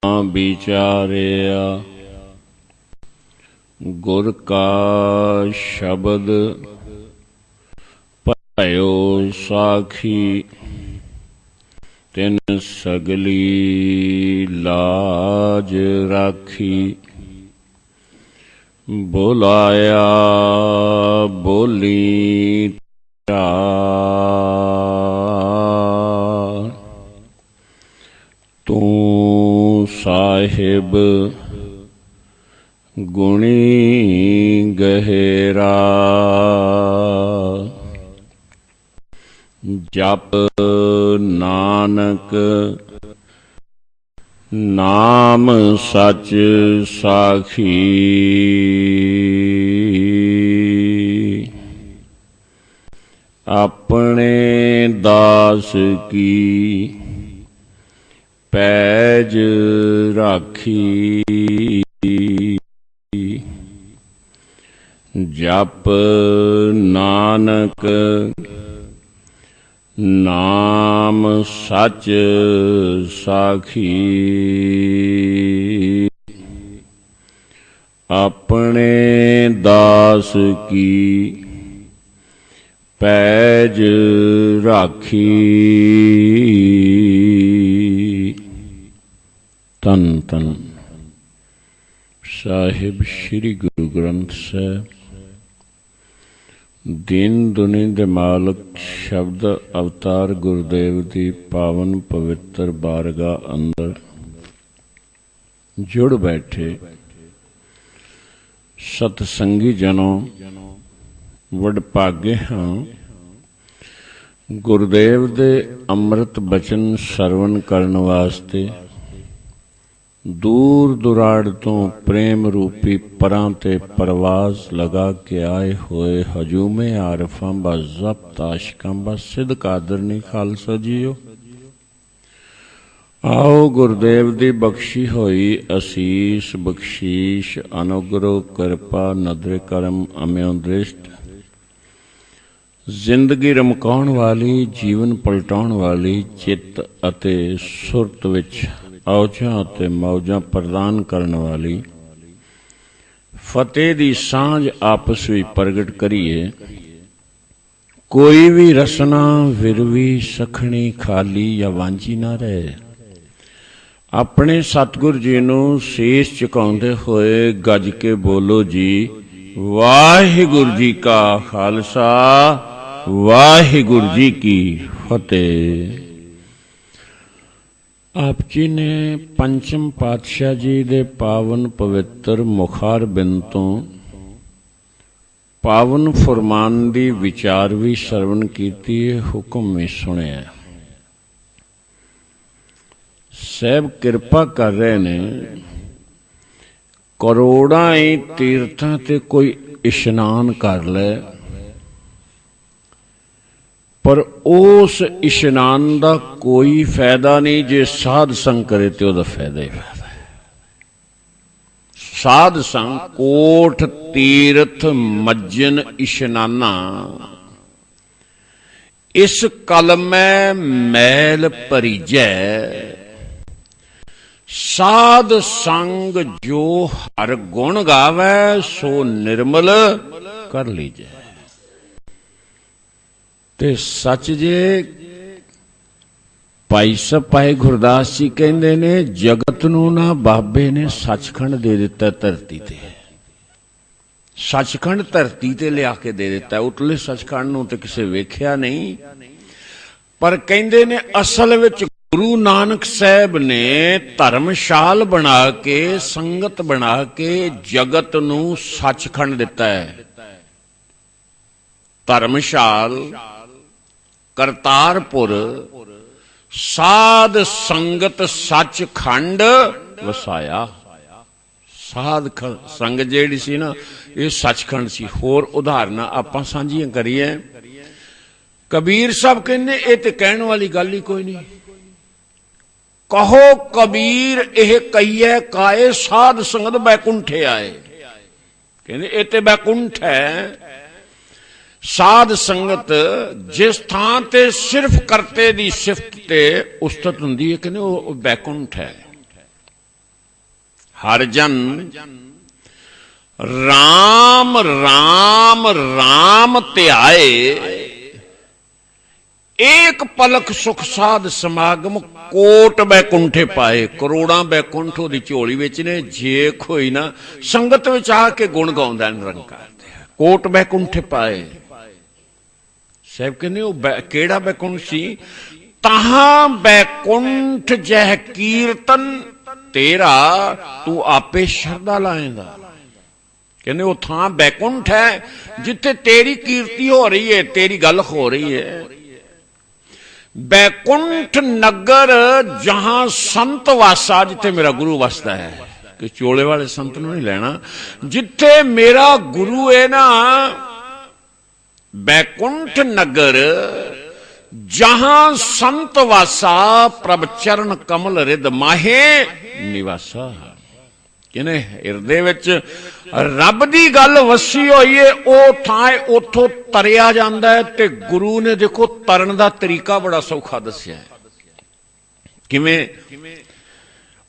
विचारिया गुर का शब्द भयो साखी तिन सगली लाज राखी। बुलाया बोली तू साहिब गुणी गहरा। जप नानक नाम सच साखी। अपने दास की पैज राखी। जप नानक नाम सच साखी। अपने दास की पैज राखी। तन तन साहिब श्री गुरु ग्रंथ साहिब दीन दुनी दे मालक शब्द अवतार गुरुदेव की पावन पवित्र बारगाह अंदर जुड़ बैठे सतसंगी जनों वडभागे हाँ। गुरुदेव दे अमृत बचन सरवण करन वास्ते दूर दुराड़ तो प्रेम रूपी परां ते परवाज लगा के आए हुए हजूमे आरफां बा ज़ब्त आशिकां बा सिद्ध कादरनी खालसा जीओ। आओ गुरुदेव दी बख्शी होई असीस बख्शीश अनुग्रह कृपा नदरे करम अम्यों दृष्ट जिंदगी रमकाउण वाली जीवन पलटाउण वाली चित्त अते सुरत विच औजां ते मौजां प्रदान करने वाली फतेह दी सांझ आपस में प्रगट करिए। कोई भी रसना विरवी सखनी खाली या वांझी ना रहे। अपने सतगुर जी नूं शीश झुकाउंदे होए गज के बोलो जी वाहिगुरु जी का खालसा वाहिगुरु जी की फतेह। आप जी ने पंचम पातशाह जी दे पावन पवित्र मुखार बिंद तो पावन फरमान दी विचार भी सरवण कीती, हुक्म भी सुनिया। साहब किरपा कर रहे ने करोड़ां ही तीर्थां ते कोई इशनान कर ले पर उस इशनान का कोई फायदा नहीं जे साध संग करे तो उसका फायदा ही फायदा है। साध संग कोट तीर्थ मज्जन इशनाना इस कल में मैल परिजै। साध संग जो हर गुण गावे सो निर्मल कर लीजै। ते सच जे भाई सपाई गुरदास जी कहते ने जगत नूं ना बाबे ने सचखंड दे दिता धरती ते। सचखंड धरती ते लिया के दे दिता। उतले सचखंड नूं ते किसे वेख्या नहीं पर कहते ने असल विच गुरु नानक साहब ने धर्मशाल बना के संगत बना के जगत नूं सचखंड दिता है। धर्मशाल करतारपुर साध संगत सचखंड वसाया। साध संग जेड़ी सी ना ये सचखंड सी। होर उदाहरणां आपां सांझियां करिए। कबीर साहब कहंदे ये ते कहण वाली गल ही कोई नहीं। कहो कबीर यह कहिए काए साध संगत बैकुंठे आए। कहंदे ये ते बैकुंठ है। साध संगत जिस थां ते सिर्फ करते दी सिफत ते उस्तत हुंदी है कहने वो बैकुंठ है। हर जन राम राम राम ध्याए, एक पलक सुख साध समागम कोट बैकुंठे पाए। करोड़ां बैकुंठ ओदी झोली विच ने, जे कोई ना संगत विच आके गुण गाउंदा निरंकार दे, कोट बैकुंठे पाए। साहब कहने केड़ा बैकुंठ सी? तहां बैकुंठ जह कीर्तन तेरा, तू आपे शरदा लाएगा। कहने वो थां बैकुंठ है जिथे तेरी कीर्ति हो रही है, तेरी गल हो रही है। बैकुंठ नगर जहां संत वासा, जिथे मेरा गुरु वसदा है, कि चोले वाले संत नूं नहीं लेना, जिथे मेरा गुरु है ना, बैकुंठ नगर जहां संत वासा, प्रभ चरण कमल रिद माहे निवासा। किने हिरदे विच रब दी गल वसी होई है, ओ थां उथों तरिया जांदा है। ते गुरु ने देखो तरन दा तरीका बड़ा सौखा दस्सिया है। किवें?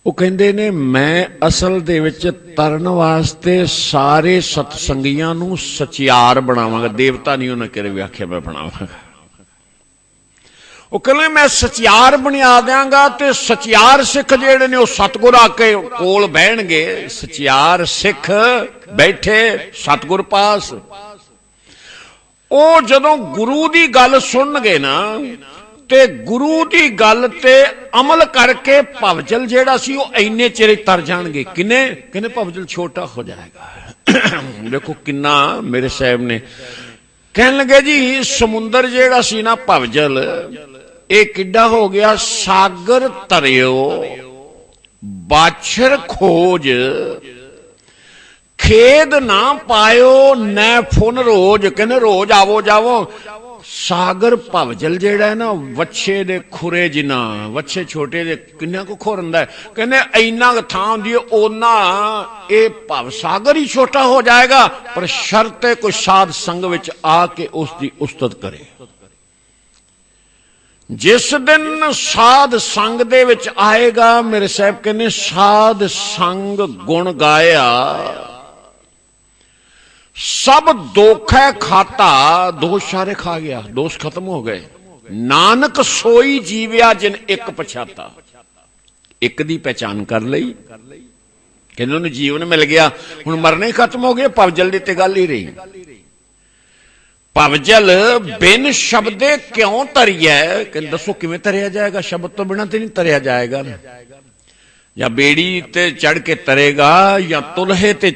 वो कहंदे ने मैं असल दे विच तरन वास्ते सारे सतसंगियां नूं सचियार बनावांगा। देवता नहीं उन्हें कदे भी आख्या मैं बनावांगा। वो कहने मैं सचियार बना देंगा, तो सचियार सिख जेड़े ने सतगुर आके कोल बहणगे। सचियार सिख बैठे सतगुर पास, ओ जदों गुरु दी गल सुनगे ना, ते गुरु दी गल ते अमल करके भवजल जेड़ा सी वो इन्ने चिर तर जाणगे। किने? कहने भवजल छोटा हो जाएगा। देखो किन्ना मेरे साहब ने कहन लगे जी, समुंदर जेड़ा सी ना भवजल, ये किड्डा हो गया। सागर तरियो बाछर खोज, खेद ना पायो न फुन रोज। कहने रोज आवो जावो। सागर भवजल जेड़ा है ना, वच्छे दे खुरे जिना, वच्छे छोटे दे किन्ना को खुर हुंदा है। कहने इन्ना थां हुंदी है ओना ये भव सागर ही छोटा हो जाएगा, पर शर्त है कोई साध संग विच आके उसकी उस्तत करे। जिस दिन साध संग दे विच आएगा, मेरे साहब कहने साध संग गुण गाया, सब दोख है खाता, दोष सारे खा गया, दोष खत्म हो गए। नानक सोई जीविया जिन एक पछाता। एक दी पहचान कर लई, कहने उन्हें जीवन मिल गया, हुण मरने खत्म हो गए। भवजल दी ते गल ही रही। भवजल बिन शब्दे क्यों तरिया? कहने दसो किवें तरिया जाएगा? शब्द तो बिना ते नहीं तरिया जाएगा ना। या बेड़ी ते चढ़ के तरेगा, या तुल्हे ते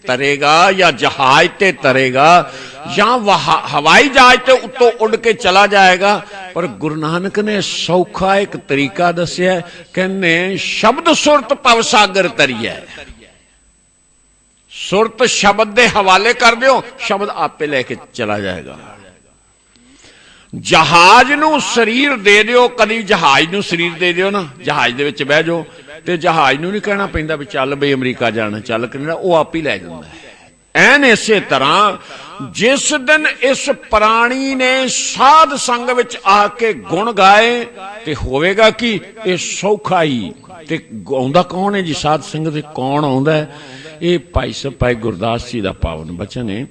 तरेगा, या जहाज ते तरेगा, या हवाई जहाज ते उत्तों उड़ के चला जाएगा। पर गुरु नानक ने सौखा एक तरीका दस्या। कहने शब्द सुरत भव सागर तरिया। सुरत शब्द दे हवाले कर दो, शब्द आपे लेके चला जाएगा। जहाज नूं शरीर दे दिओ, कदी जहाज नूं शरीर दे दिओ ना, जहाज दे विच बह जाओ, ते जहाज नूं नहीं कहना पैंदा भी चल बई अमरीका जाना, चल कनेडा, वो आप ही लै जांदा है। ऐन इसे तरह जिस दिन इस प्राणी ने साध संग विच आके गुण गाए, ते होवेगा कि ये सौखा ही। ते आउंदा कौन है जी साध संग ते? कौन आउंदा है? ये भाई साहब भाई गुरदास जी का पावन बचन है।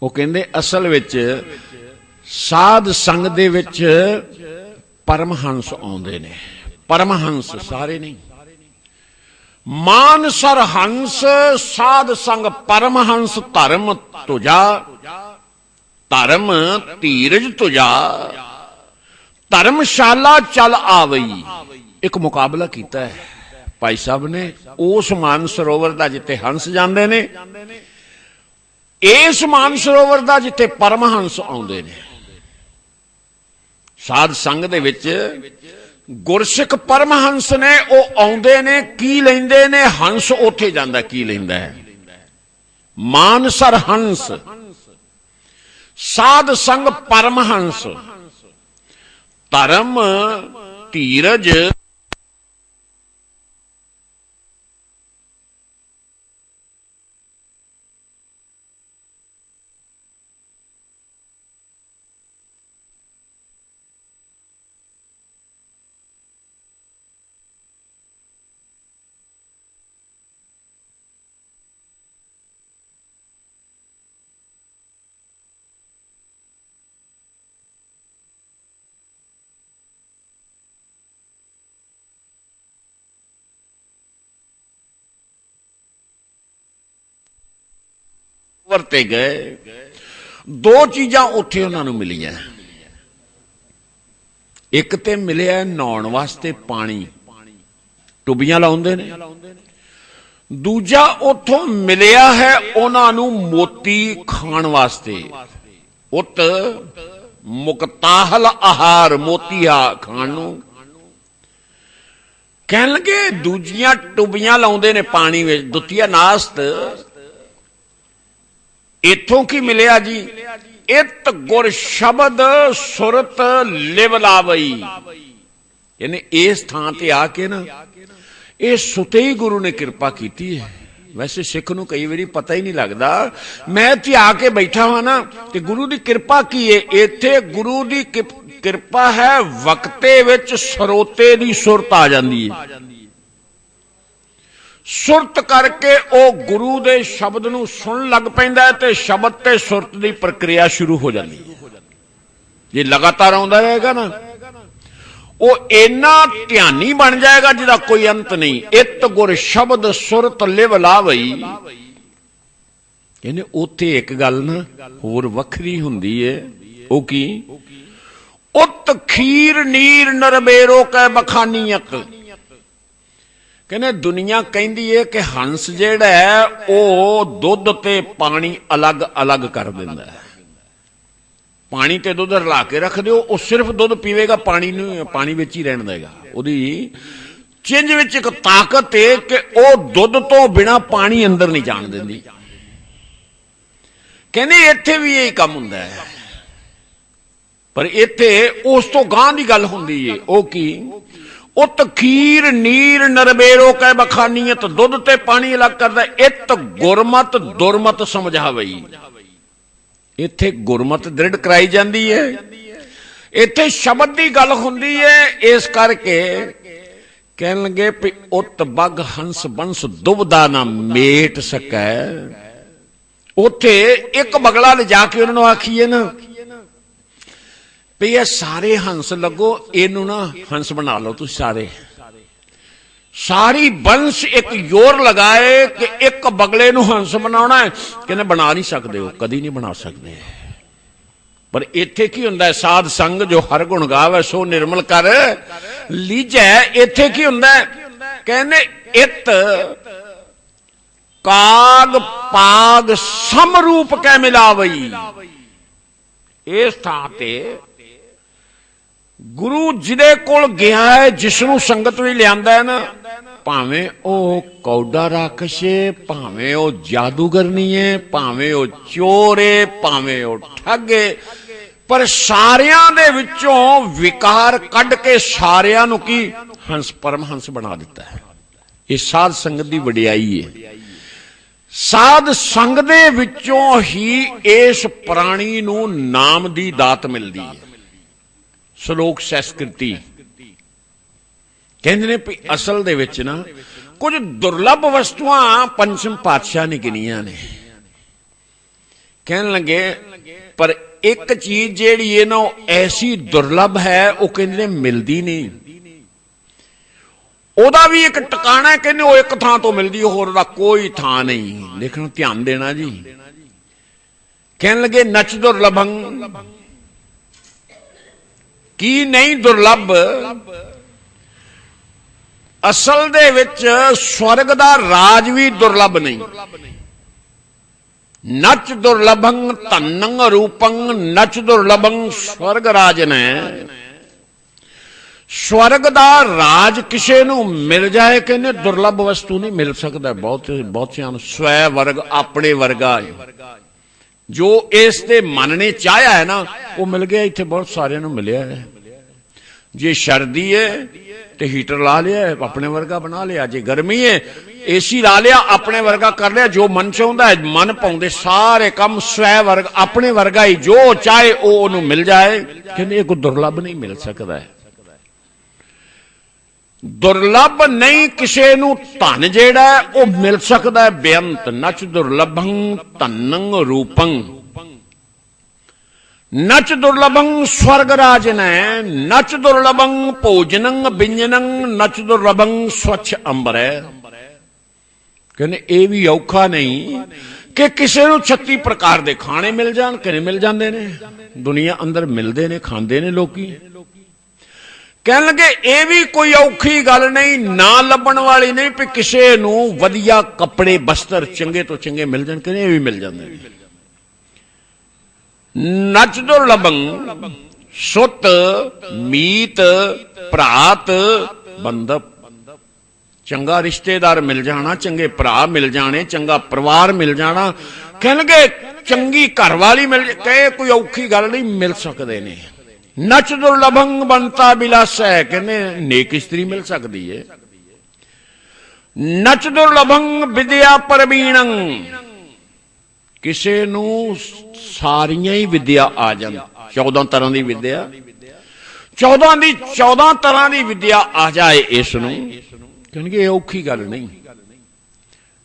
वो कहंदे असल विच साध संग दे विच परमहंस आउंदे ने। परमहंस सारे नहीं। मानसर हंस साध संग परमहंस, धर्म तुझा, धर्म धीरज तुझा, धर्मशाला चल आवई। एक मुकाबला किया है भाई साहब ने उस मानसरोवर का जिथे हंस जाते ने, इस मानसरोवर का जिथे परमहंस आउंदे ने। साध संग दे विच गुरसिख परमहंस ने, वो आउंदे ने की लैंदे ने, हंस उथे जांदा की लैंदा है। मानसर हंस, साध संग परमहंस, धर्म धीरज ਉੱਪਰ ਤੇ ਗਏ, दो चीज़ां उत्थे उन्हां नूं मिलियां। एक ते मिलिया नहाउण वास्ते पानी, टुबियां लाउंदे ने। दूजा उत्थों मिलिया है उन्हां नूं मोती खाण वास्ते, उत मुक्ताहल आहार, मोती खाण नूं। कहण लगे दूजियां टुबियां लाउंदे ने पानी विच, दुतिया नास्त। इथों की मिलिया जी, इत गुर शब्द सुरत लिव लावई। यानी इस थां ते आके ना ये सुते ही गुरु ने कृपा की है। वैसे सिख नूं कई बारी पता ही नहीं लगता, मैं इत्थे आके बैठा हुआ ना ते गुरु की कृपा की है। इत्थे गुरु की कृपा है, वक्ते विच सरोते की सुरत आ जाती है। सुरत करके वो गुरु के शब्द नूं सुन लग पैंदा है ते शब्द ते सुरत की प्रक्रिया शुरू हो जाती है। जे लगातार आउंदा रहेगा ना, वो इन्ना ध्यानी बन जाएगा जिहदा कोई अंत नहीं। इत गुर शब्द सुरत लिव लावई। कहने उत्थे एक गल ना होर वखरी हुंदी है, वो की उत खीर नीर नरबेरो कै बखानीयत। कहने दुनिया कहती है कि हंस जिहड़ा है वो दुध ते पानी अलग अलग कर दिंदा है। पानी ते दुध रला के रख दो, वो सिर्फ दुध पीवेगा, पानी नूं पानी विच ही रहन देगा। उहदी चिंज विच एक ताकत है कि वो दुध तो बिना पानी अंदर नहीं जाण दिंदी। कहने इत्थे भी यही काम हुंदा है, पर इत्थे उस तो गांह दी गल हुंदी है। वो की उत खीर नीर नरबेरो कै बखानीयत, दुध ते पानी अलग करदा। इत गुरमत दुरमत समझावई। इत्थे गुरमत दृढ़ कराई जाती है, इत्थे शब्द की गल हुंदी है। इस करके कहन लगे भी उत बग हंस बंस दुबदा ना मेट सकै। उत्थे एक बगला ले जाके उन्होंने आखिए ना भी ये सारे हंस लगो, इनू ना हंस बना लो तुम सारे। सारी वंश एक जोर लगाए कि एक बगले नू हंस बनाना है, कहने बना नहीं सकते हो, कदी नहीं बना सकते। पर इत्थे की हुंदा है, साध संग जो हर गुण गावे सो निर्मल कर लीजै। इत्थे की हुंदा है, कहने इत काग पाग समरूप कै मिलावई। इस थां ते गुरु जिदे कोल गया है, जिसनू संगत भी लियांदा है ना, भावें ओ कौड़ा राक्षस है, भावें ओ जादूगर नहीं है, भावें ओ चोर है, भावें ओ ठग है, पर सारियां दे विचों विकार कढ के सारियां नू की हंस परमहंस बना दिता है। ये साध संगत दी वडियाई है। साध संग दे विचों ही इस प्राणी नू नाम दी दात मिलदी है। श्लोक संस्कृति कहते ने असल दे विच ना कुछ दुर्लभ वस्तुआं पंचम पातशाह ने गिनिया ने। कहन लगे पर एक चीज जिहड़ी है ना ऐसी दुर्लभ है, वो कहते मिलती नहीं। ओदा भी एक टिकाणा है, कहते वो एक थां तो मिलती, होर दा कोई थां नहीं। लेकिन ध्यान देना जी, कहन लगे नच दुर्लभं की नहीं दुर्लभ। असल दे विच स्वर्ग दा राज भी दुर्लभ नहीं। नच दुर्लभं धनं रूपं नच दुर्लभं स्वर्ग राज ने। स्वर्ग दा राज किसे नू मिल जाए, कहने दुर्लभ वस्तु नहीं मिल सकता। बहुत स्वै वर्ग अपने वर्गा है जो इस दे मन ने चाहया है ना, वो मिल गया। इत्थे बहुत सारे नू मिलिया है। जे सर्दी है तो हीटर ला लिया, अपने वर्गा बना लिया। जे गर्मी है एसी ला लिया, अपने वर्गा कर लिया। जो मन चाहता है, मन पाउंदे सारे काम स्वै वर्ग अपने वर्गा ही, जो चाहे वो मिल जाए। कहने कोई दुर्लभ नहीं मिल सकता है। दुर्लभ नहीं किसे नू धन जेड़ा है वो मिल सकता है बेअंत। नच दुर्लभं धनं रूपं नच दुर्लभं स्वर्ग राज ने। नच दुर्लभं भोजनं व्यंजनं नच दुर्लभं स्वच्छ अंबर। कहने ये भी औखा नहीं कि किसी को 36 प्रकार के खाने मिल जान, कि मिल जाते ने दुनिया अंदर मिलते ने, खाते ने लोग। कह लगे ये भी कोई औखी गल नहीं, ना लभण वाली नहीं भी किसी को वधिया कपड़े वस्त्र चंगे तो चंगे मिल जान, कि ये भी मिल जाते हैं। नच दुर्लभं सुत मीत भ्रात बंधप। चंगा रिश्तेदार मिल जाना, चंगे भरा मिल जाने, चंगा परिवार मिल जाना, कहणगे चंगी घर वाली मिल, कहे कोई औखी गल नहीं, मिल सकते ने। नच दुर्लभं बनता बिलास है, कहने नेक स्त्री मिल सकती है। नच दुर्लभं विद्या परवीणं, किसी नू सारियां ही विद्या आ जान, 14 तरह की विद्या, 14 तरह की विद्या आ जाए इसनू, कहणगे औखी गल नहीं।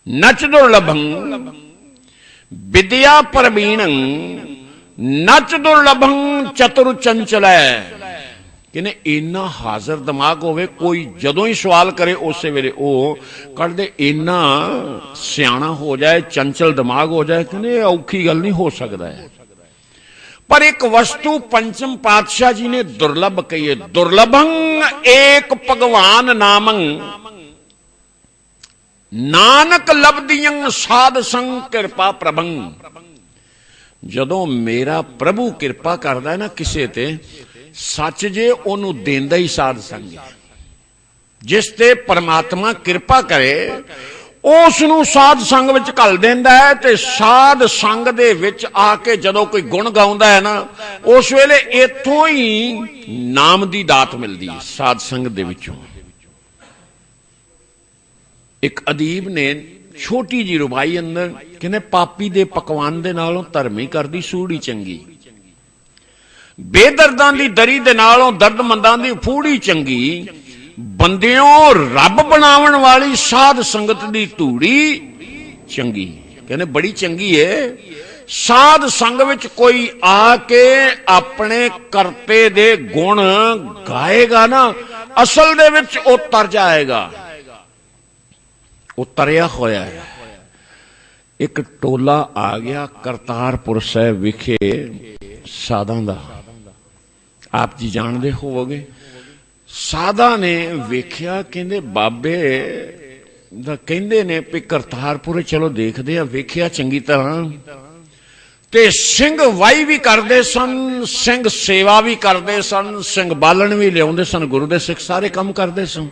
नच दुर्लभं विद्या परवीणं नच दुर्लभं चतुर चंचल है, कहने इन्ना हाजिर दिमाग होवे, कोई जदों ही सवाल करे उस वेले वो कढ़ दे, इन्ना सियाणा हो जाए, चंचल दिमाग हो जाए, कहने औखी गल नहीं हो सकता है। पर एक वस्तु पंचम पातशाह जी ने दुर्लभ कही है, दुर्लभं एक भगवान नामं नानक लभदियं साध संग कृपा प्रभं। जदों मेरा प्रभु कृपा करदा है ना किसे ते, सच जे ओनू देंदा ही साध संग है। जिस ते परमात्मा कृपा करे उसनू साध संग विच घल देंदा है, ते साध संग दे विच आके जदों कोई गुण गाउंदा है ना, उस वेले इत्थों ही नाम दी दात मिलदी है साध संग दे विचों। एक अदीब ने छोटी जी रुबाई अंदर कहने, पापी दे पकवान दे नालों धर्मी करदी सूड़ी चंगी, बेदर्दां दी दरी दे नालों दर्दमंदां दी फूड़ी चंगी, बंदियों रब बनावन वाली साध संगत दी धूड़ी चंगी। कहने बड़ी चंगी है। साध संग विच कोई आके अपने करते दे गुण गाएगा ना, असल दे विच ओ तर जाएगा, वो तरिया होया है। एक टोला आ गया करतारपुर साहिब विखे साधा दा, आप जी जानते होवोगे। साधा ने वेख्या, कहंदे बाबे दा कहंदे ने भी करतारपुर चलो देखदे आ। वेख्या चंगी तरह ते सिंह वाही भी करते सन, सिंह सेवा भी करते सन, सिंह बालन भी लियाउंदे सन, गुरु दे सिख सारे काम करते सन।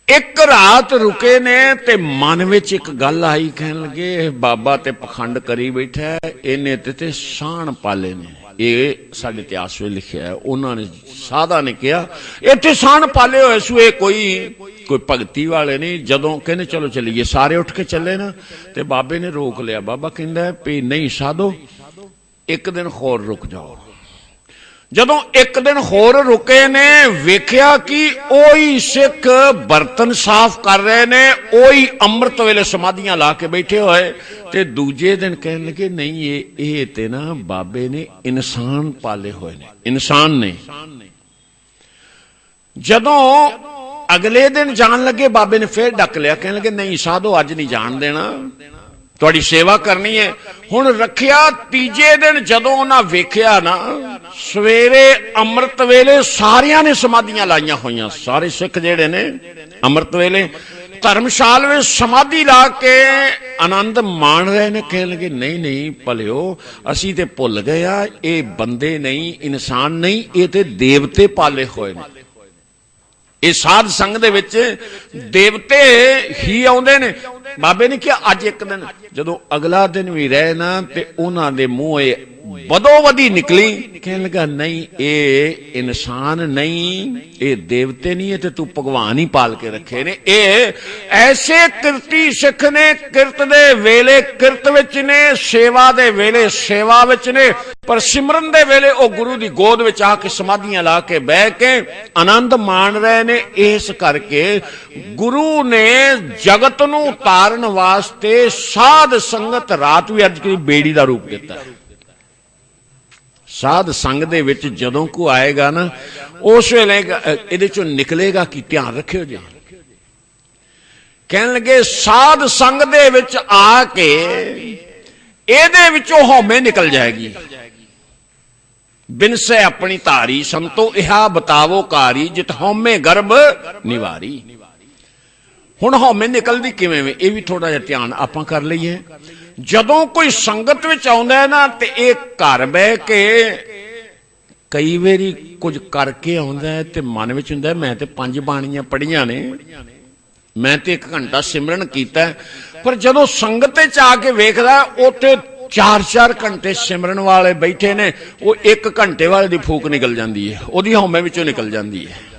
एक रात रुके ने ते मन विच एक गल आई, कहन लगे बाबा ते पखंड करी बैठा है, इन्हें ते शान पाले ने। ये साडे इतिहास में लिखा है। उन्होंने साधा ने कहा इत्थे शान पाले होए सू, कोई भगती वाले नहीं। जदों कहने चलो चलिए, सारे उठ के चले ना, ते बाबे ने रोक लिया। बाबा कहंदा भी नहीं साधो, एक दिन होर रुक जाओ। जदों एक दिन होर रुके ने, वेख्या कि ओही सिख बर्तन साफ कर रहे ने, ओही अमृत वेले समाधियां ला के बैठे हुए। ते दूजे दिन कहने लगे नहीं ये ते ना बाबे ने इंसान पाले हुए ने, इंसान ने। जदों अगले दिन जान लगे, बाबे ने फिर डक लिया, कहने लगे नहीं साधो अज नहीं जान देना, तुहाडी सेवा करनी है। हुण रखिया तीजे दिन जदों उन्हां वेख्या ना, सवेरे अमृत वेले सारियां ने समाधियां लाइयां होइयां, सारे सिख जिहड़े ने अमृत वेले धर्मशाल में समाधि ला के आनंद मान रहे ने। कहने लगे नहीं नहीं भलियो, असी ते भुल गए आ, ये बंदे नहीं, इंसान नहीं, ये ते देवते पाले हुए ने। ये साध संग दे विच देवते ही आउंदे ने। बाबे ने कहा अज एक दिन, जदों अगला दिन भी रहे ना, ते उन्हां दे मूंह बदोबदी निकली। कहने लगा नहीं ये इंसान नहीं, ये देवते नहीं है, ते तू भगवान ही पाल के रखे ने। ये ऐसे किरती सिख ने, किरत दे वेले किरत विच ने, सेवा दे वेले सेवा विच ने, पर सिमरन दे वेले ओ गुरु दी गोद विच आके समाधियां ला के बह के आनंद मान रहे ने। इस करके गुरु ने जगत नूं तारन वास्ते साध संगत रात भी अज की बेड़ी दा रूप दिता है। साध संग दे विच जदों को आएगा ना, उस वेले इहदे चों निकलेगा कि ध्यान रखियो जी। कहन लगे साध संग दे विच आके एदे विचों हौमे निकल जाएगी। बिनसे अपनी धारी संतो इहा बतावो कारी जित हौमे गर्भ निवारी। हुण हौमे निकलदी किवें वे ये भी थोड़ा जिहा ध्यान आपां कर लईए। जदों कोई संगत विच आउंदा है ना ते इह घर बह के कई वारी कुछ करके आउंदा है ते मन विच हुंदा है मैं ते 5 बाणियां पढ़ियां ने, मैं ते 1 घंटा सिमरन कीता, पर जदों संगत च आके वेखदा उत्थे 4-4 घंटे सिमरन वाले बैठे ने, वो 1 घंटे वाले दी फूक निकल जाती है, वो हौमे विचों निकल जाती है।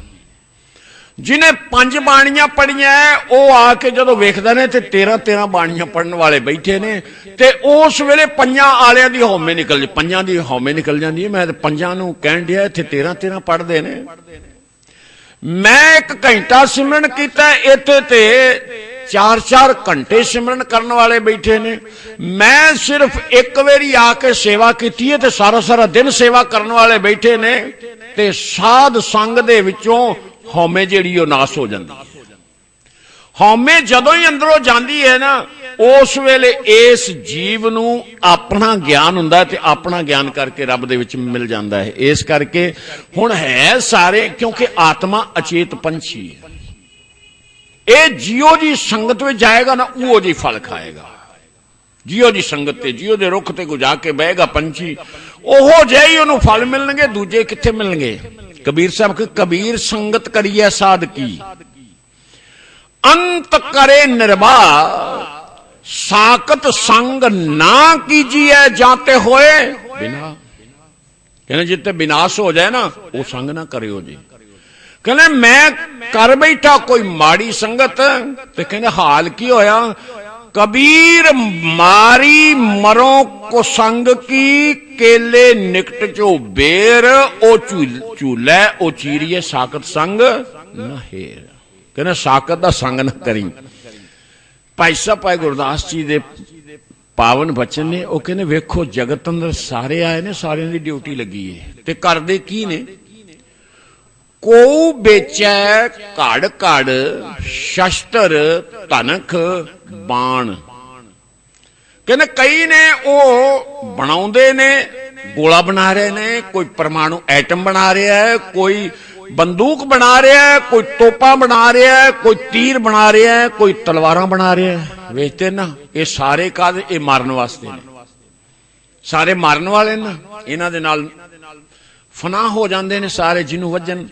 जिन्हें 5 बाणियां पढ़िया वो आके जदों वेखदा ने ते 13-13 बाणियां पढ़न वाले बैठे ने, ते उस वेले 5 आलियां दी हौमे निकल 5 दी हौमे निकल जाती है। मैं 5 नूं कहण दिया इत्थे 13-13 पढ़दे ने। मैं 1 घंटा सिमरन कीता, इत्थे ते 4-4 घंटे सिमरन करने वाले बैठे ने। मैं सिर्फ 1 बारी आके सेवा की है, सारा दिन सेवा करने वाले बैठे ने, ते साध संग दे विचों हौमे जिहड़ी ओह नाश हो जाती है। हौमे जदों ही अंदरों जाती है ना, उस वेले इस जीव नूं अपना ज्ञान हुंदा ते अपना ज्ञान करके रब दे विच मिल जाता है। इस करके हुण है सारे, क्योंकि आत्मा अचेत पंछी है, ये जियो जी संगत में जाएगा ना वो जी फल खाएगा। जियो जी संगत ते जियो दे रुख ते को जाके बहेगा पंछी, ओहो जे ही उन्होंने फल मिलणगे, दूजे कित्थे मिलणगे। कबीर साहब के कबीर संगत करिए साध की, अंत करे निर्वाह साकत संग ना कीजिए जाते होए बिना। कहने जिते विनाश हो जाए ना वो संग ना करियो जी। कहने मैं कर बैठा कोई माड़ी संगत, तो कहने हाल की होया, कबीर मारी मरो को संग की केले निकट चो बेर, ओ झूले ओ चीरिए साकत संग न हेर। कहने साकत दा संग न करी। भाई साहब भाई गुरदास जी दे पावन बचन ने, वो कहने वेखो जगत अंदर सारे आए ने, सारियां दी ड्यूटी लगी है, ते करदे की ने। को बेचै घड़ घड़ शस्त्र धनख बाण। कहने कई ने वो बनाउंदे ने, गोला बना रहे ने, कोई परमाणु एटम बना रहा है, कोई बंदूक बना रहा है, कोई तोपा बना रहा है, कोई तीर बना रहा है, कोई तलवारां बना रहा है। वेचते ना ये सारे काज ये मारन वास्ते ने, सारे मारन वाले ना, इन्हां दे नाल फनाह हो जाते ने सारे जिन्हों वजन।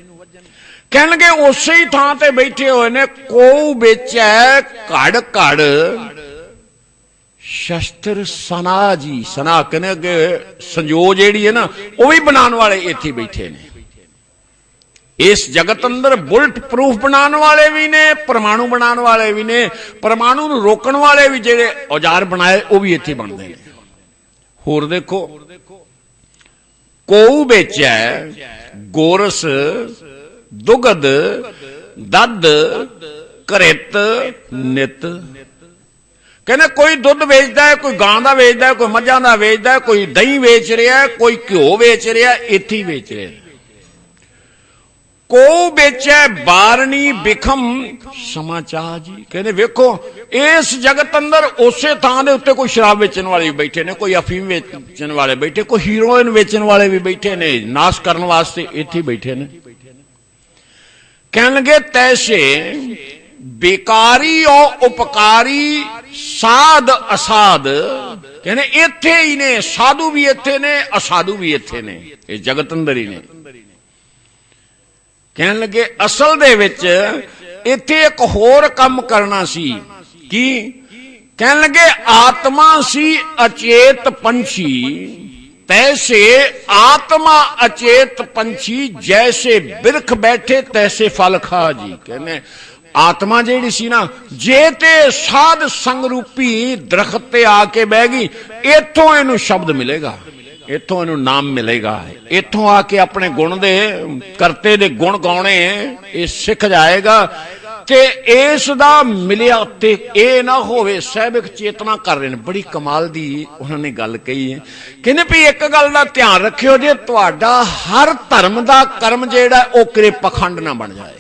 कहणगे उसे ही थां ते बैठे हुए ने, को बेचै घड़ घड़ शस्त्र सना जी। सना कहने अगे संजो जिहड़ी है ना, वो भी बनाने वाले इत्थे बैठे ने। इस जगत अंदर बुलेट प्रूफ बनाने वाले भी ने, परमाणु बनाने वाले भी ने, परमाणु नूं रोकण वाले भी जिहड़े औजार बनाए वो भी इत्थे बनदे ने। होर देखो, को बेचै गोरस दुगध दध घरित नित। कहने कोई दुध बेचता है, कोई गां दा बेचता है, कोई मझां दा बेचता है, कोई दही बेच रहा है, कोई घ्यो बेच रहा है, इत्थे ही बेच रहा है। को बेचै बारनी बिखम समाचार जी। कहने वेखो इस जगत अंदर उसे थां दे उत्ते कोई शराब बेचने वाले भी बैठे ने, कोई अफीम बेचने वाले बैठे, कोई हीरोइन बेचने वाले भी बैठे ने, नाश करने वास्ते इत्थे बैठे ने। कहने लगे तैसे बेकारी और उपकारी साध असाध। कहने इत्थे ही ने, साधु भी इत्थे ने, असाधु भी इत्थे ने, ये जगत अंदर ही ने। कहने लगे असल दे विच इत्थे एक होर काम करना सी कि कहने लगे आत्मा सी अचेत पंछी, तैसे आत्मा अचेत पंछी जैसे बिरख बैठे तैसे फल खा जी। कहने आत्मा जेड़ी सी ना, जे ते साध संग रूपी दरख्त ते आके बह गई, इथों इनू शब्द मिलेगा, इथों इनू नाम मिलेगा, इथों आके अपने गुण दे करते दे गुण गाने ये सिख जाएगा। ते इस दा मिलिया ते ए ना होवे सैबिक चेतना कर रहे हैं। बड़ी कमाल दी उन्होंने गल कही है, कहने भी एक गल दा ध्यान रखियो जे तुहाडा हर धर्म दा कर्म जेड़ा ओ करे पखंड ना बन जाए।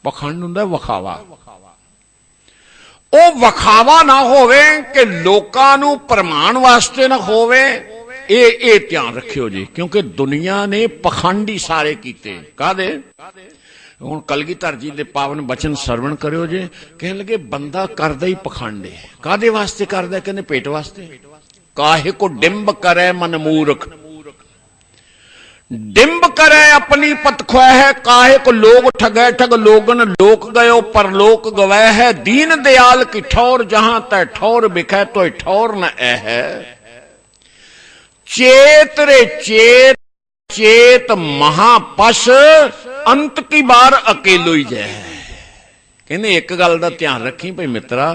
पखंड हुंदा वखावा। ਉਹ ਵਿਖਾਵਾ ਨਾ ਹੋਵੇ ਕਿ ਲੋਕਾਂ ਨੂੰ ਭਰਮਾਉਣ ਵਾਸਤੇ ਨਾ ਹੋਵੇ। ਇਹ ਧਿਆਨ ਰੱਖਿਓ ਜੀ, ਕਿਉਂਕਿ ਦੁਨੀਆ ਨੇ ਪਖੰਡੀ ਸਾਰੇ ਕੀਤੇ। ਕਾਹਦੇ? ਹੁਣ ਕਲਗੀਧਰ ਜੀ ਦੇ ਪਾਵਨ ਬਚਨ ਸਰਵਣ ਕਰਿਓ ਜੇ। ਕਹਿਣ ਲੱਗੇ ਬੰਦਾ ਕਰਦਾ ਹੀ ਪਖੰਡੇ। ਕਾਹਦੇ ਵਾਸਤੇ ਕਰਦਾ? ਕਹਿੰਦੇ ਪੇਟ ਵਾਸਤੇ। ਕਾਹੇ ਕੋ ਡਿੰਬ ਕਰੇ ਮਨ ਮੂਰਖ, डिम्ब करे अपनी पत खोए है। काहे को लोग ठगे ठग लोगन लोक गयो परलोक गवै है। दीन दयाल की ठौर जहां तय ठौर बिखे तो ठौर न है। चेत रे चेत चेत महापश अंत की बार अकेलो ही जय। कहने एक गल दा ध्यान रखी भाई मित्रा,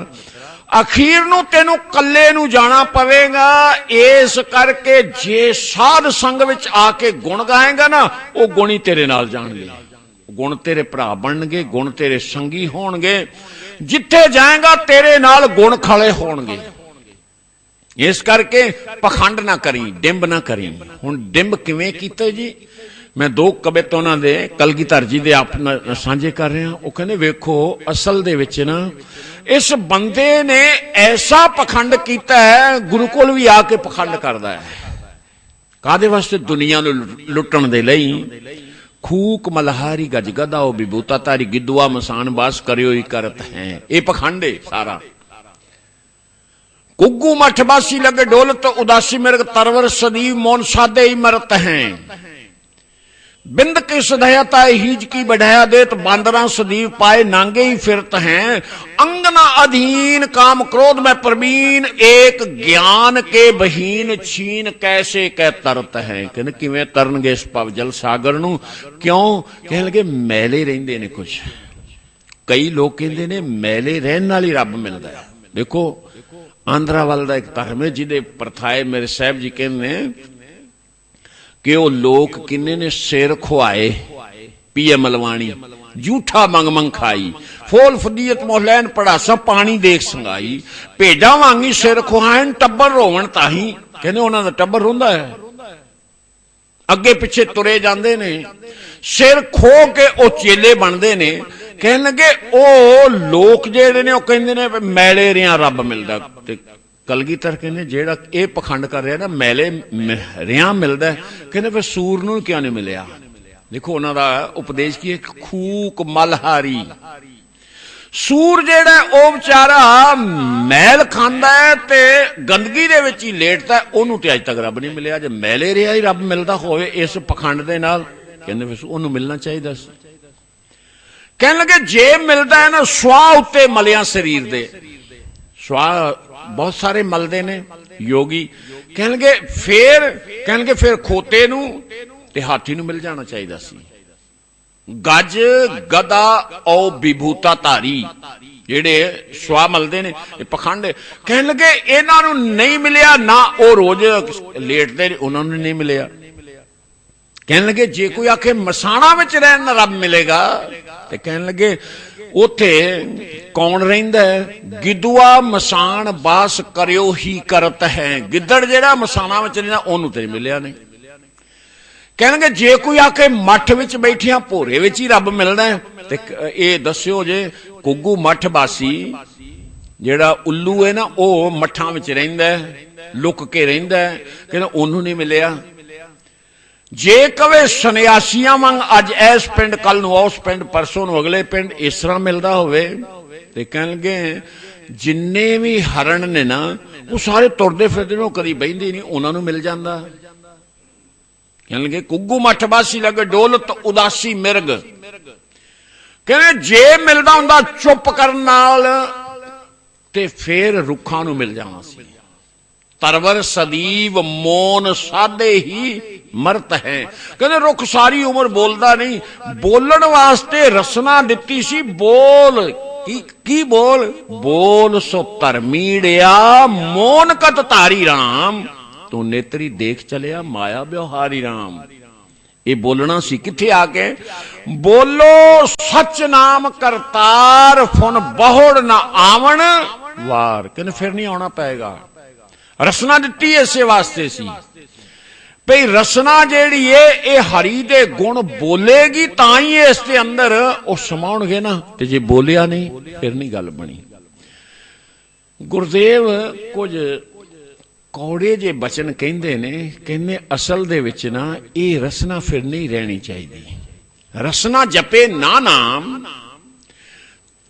अखीर नूं तेनू कल्ले नूं जाना पवेगा। इस करके जे साध संग विच आके गुण गाएगा ना, वो गुण ही तेरे नाल जाणगे। गुण तेरे भरा बनणगे, गुण तेरे संगी होणगे। जिथे जाएगा तेरे नाल गुण खड़े होणगे। इस करके पखंड ना करी, डिंब ना करी। हुण डिंब किवें कीते जी? मैं दो कवित उन्हां दे कलगीधर जी दे आप साझे कर रहा। वो कहंदे वेखो असल दे विच ना इस बंदे ने ऐसा पखंड किया है, गुरु कोल भी आके पखंड करता है। कादे वास्ते? दुनिया नूं लुटण दे लई। खूक मल्हारी गज गदाओ विभूता तारी गिद्दुआ मसान बास करियो ही करत है। ये पखंड है सारा। कुग्गू मठ बासी लगे डोलत उदासी मिर्ग तरवर सदीव मौन सादे ही मरत हैं। बिंद के सदयता हीज की बढ़ाया देत बांदरा सदीव पाए नांगे ही फिरत हैं। अंगना अधीन काम क्रोध में प्रवीण एक ज्ञान के बहीन छीन कैसे कह तरत है। कहने किवें तरनगे इस पवजल सागर नूं? क्यों? कहने लगे मैले रहिंदे ने कुछ। कई लोग कहते ने मैले रहन नाल ही रब मिलदा है। देखो आंध्रा वाल दा एक धर्म है जिहदे प्रथाए मेरे साहब जी कहंदे कि वो लोग किन्ने ने सिर खुआए पीए मलवाणी झूठा मंग मंग खाई फोल फदीयत मोहलैन पड़ासा पानी देख संगाई भेडा वांगी सिर खुआन टब्बर रोवन ताही। कहने उन्हां दा टब्बर रोंदा है, अगे पिछे तुरे जांदे ने, सिर खो के ओ चेले बनदे ने। कहने लगे ओ लोग जेड़े ने ओ कहंदे ने मैले रियां रब मिलदा। ते कलगीधर कहने जेड़ा ये पखंड कर रहा ना मैले रियां मिलदा है। कहने फिर सूर नूं क्यों नहीं मिलिया? देखो उन्हां दा उपदेश की खूक मलहारी। सूर जेड़ा ओ बेचारा मैल खांदा है ते गंदगी दे विच ही लेटदा है, ओनूं ते अज तक रब नहीं मिलिया। जे मैले रिया ही रब मिलदा होवे इस पखंड दे नाल, कहंदे फिर ओनूं मिलना चाहिदा सी। कहने लगे जे मिलदा है ना स्वाह उत्ते मलिया शरीर दे। स्वाह बहुत सारे मलदे ने योगी। कहणगे फिर खोते नूं ते हाथी नूं मिल जाना चाहिदा सी। गज गदा औ विभूता धारी जेड़े स्वाह मलदे ने पखंड। कहण लगे इन्हां नूं नहीं मिलिया ना, ओ रोज लेटदे उन्हां नूं नहीं मिलिया। कहण लगे जे कोई आखे मसाणा विच रहन रब मिलेगा, ते कहण लगे उथे कौन रहिंदा है? गिद्दुआ मसान बास करियो ही करत है। गिद्दड़ जेड़ा मसाना विच रहिंदा ओनूं ते मिलिया नहीं। कहणगे जे कोई आके मठ विच बैठिया भोरे विच ही रब मिलदा है, ते ये दस्सियो जे कुग्गू मठ बासी जेड़ा उल्लू है ना ओ मठां विच रहिंदा है, लुक के रहिंदा है। कहंदा ओनूं नहीं मिलिया। जे कवे सन्यासियां वांग अज इस पिंड कल नूं उस पिंड परसों नूं अगले पिंड इस तरह मिलदा होवे, ते कहणगे जिन्ने भी हरण ने ना वो सारे तुरदे फिरदे ने, कदी बहिंदे नहीं, उन्हां नूं मिल जांदा। कहणगे कुग्गू मठ बासी लगे डोलत उदासी मिर्ग। कहणे जे मिलदा हुंदा चुप करन नाल ते फिर रुखां नूं मिल जाना सी। तरवर सदीव मौन सादे ही मरत है। कहते रुख सारी उम्र बोलता नहीं, बोलन वास्ते रसना दिती सी। बोल की बोल? बोल सो धर्मीड़िया मौन कत तारी राम, तू नेत्री देख चलिया माया व्यवहारी राम। ये बोलना सी किथे आके? बोलो सच नाम करतार फुन बहुड़ ना आवन वार। कहते फिर नहीं आना पाएगा। रसना दिती इसे वास्ते सी भई रसना जेड़ी है ये हरि दे गुण बोलेगी तां ही इसके अंदर वो समाउणगे ना, ते जे बोलिया नहीं फिर नहीं गल बनी। गुरदेव कुछ कौड़े जे बचन कहते ने, कहने असल दे विच ना ये रसना फिर नहीं रहनी चाहिए। रसना जपे ना नाम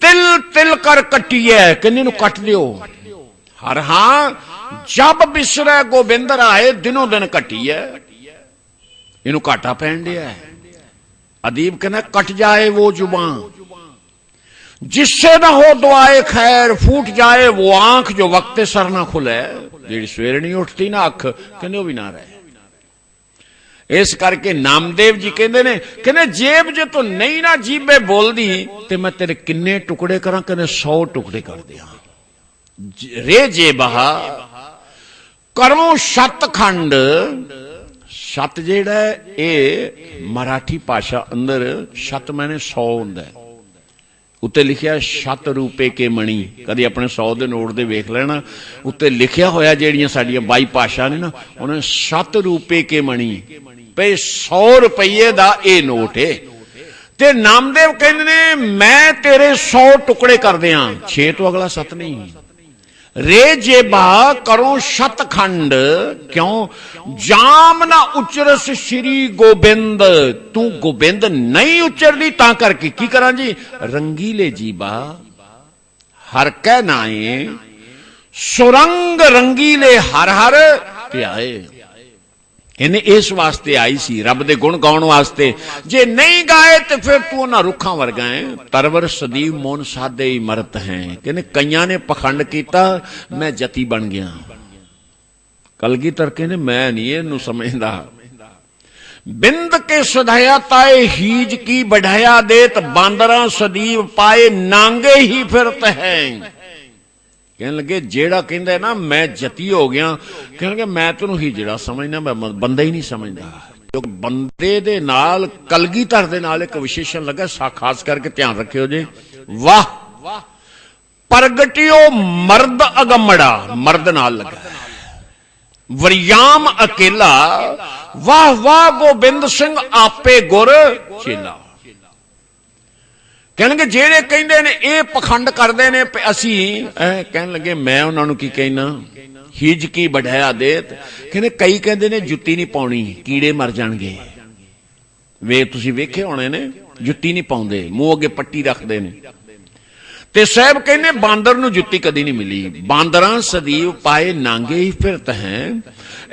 तिल तिल कर कटिए, कहने नूं कट दियो। हर हां जब बिसरै गोबिंद राय दिनों दिन कटिए, इनू घाटा पैन दिया है। अदीब कहना कट जाए वो जुबान जिससे ना हो दुआए खैर, फूट जाए वो आंख जो वक्त सर ना खुले। जी सवेरे नहीं उठती ना अख, कहने भी ना रहे। इस करके नामदेव जी कहते ने, कहने जेब जे तो नहीं ना जीबे बोलदी ते मैं तेरे किन्ने टुकड़े करा, कहने 100 टुकड़े कर दिया। रे जेबा करो शतखंड। शत जेड़ा ये मराठी भाषा अंदर शत मैंने 100 हुंदा है। उत्ते लिखिया शत रूपे के मणि, कभी अपने 100 के नोट दे वेख लेना, उत्ते लिखिया होया जेड़ियां साडियां 22 भाषा ने ना, उन्हें शत रूपे के मणि पे 100 रुपये दा ए नोट है। ते नामदेव कहंदे ने मैं तेरे 100 टुकड़े कर दियां। 6 तो अगला 7 नहीं। रे जेबा करो शतखंड, क्यों जाम ना उचरस श्री गोबिंद। तू गोबिंद नहीं उचरदी ता करके की करा जी। रंगीले जीबा हर कह नाए, सुरंग रंगीले हर हर प्याए। इन्हें इस वास्ते आई सी, रब दे गुण गाउण वास्ते। जे नहीं गाए तो फिर तू उन्हां रुखां वर्गा है। तरवर सदीव मोन सादे ही मरत हैं। कहने कईयां ने पखंड किया, मैं जती बन गया। कलगीधर कहने मैं नहीं इहनूं समझदा। बिंद के सधाया ताए हीज की बढ़ाया देत, बांदरा सदीव पाए नांगे ही फिरत हैं। कहने लगे जेड़ा कहंदा ना मैं जती हो गया, कहने लगे मैं तेनू हिजड़ा समझना, मैं बंदा ही नहीं समझदा। क्योंकि बंदे दे नाल कलगीधर दे नाल एक विशेषण लगा, खास करके ध्यान रखियो जी। वाह प्रगटियो मर्द अगमड़ा, मर्द नाल लगा। वरियाम अकेला, वाह वाह गोबिंद सिंह आपे गुर चेला। कहने जेड़े कहंदे ने ये पखंड करते ने असी, कहने लगे मैं उन्होंने की कहना हिज की बढ़ाया देत। कहने कई कहते ने जुत्ती नहीं पाउणी, कीड़े मर जाणगे। वे तुसीं वेखे होने ने जुत्ती नहीं पाउंदे, मूंह अगे पट्टी रखते ने। ते साहब कहने बांदर नूं जुत्ती कदी नहीं मिली। बांदरां सदीव पाए नांगे ही फिरत हैं।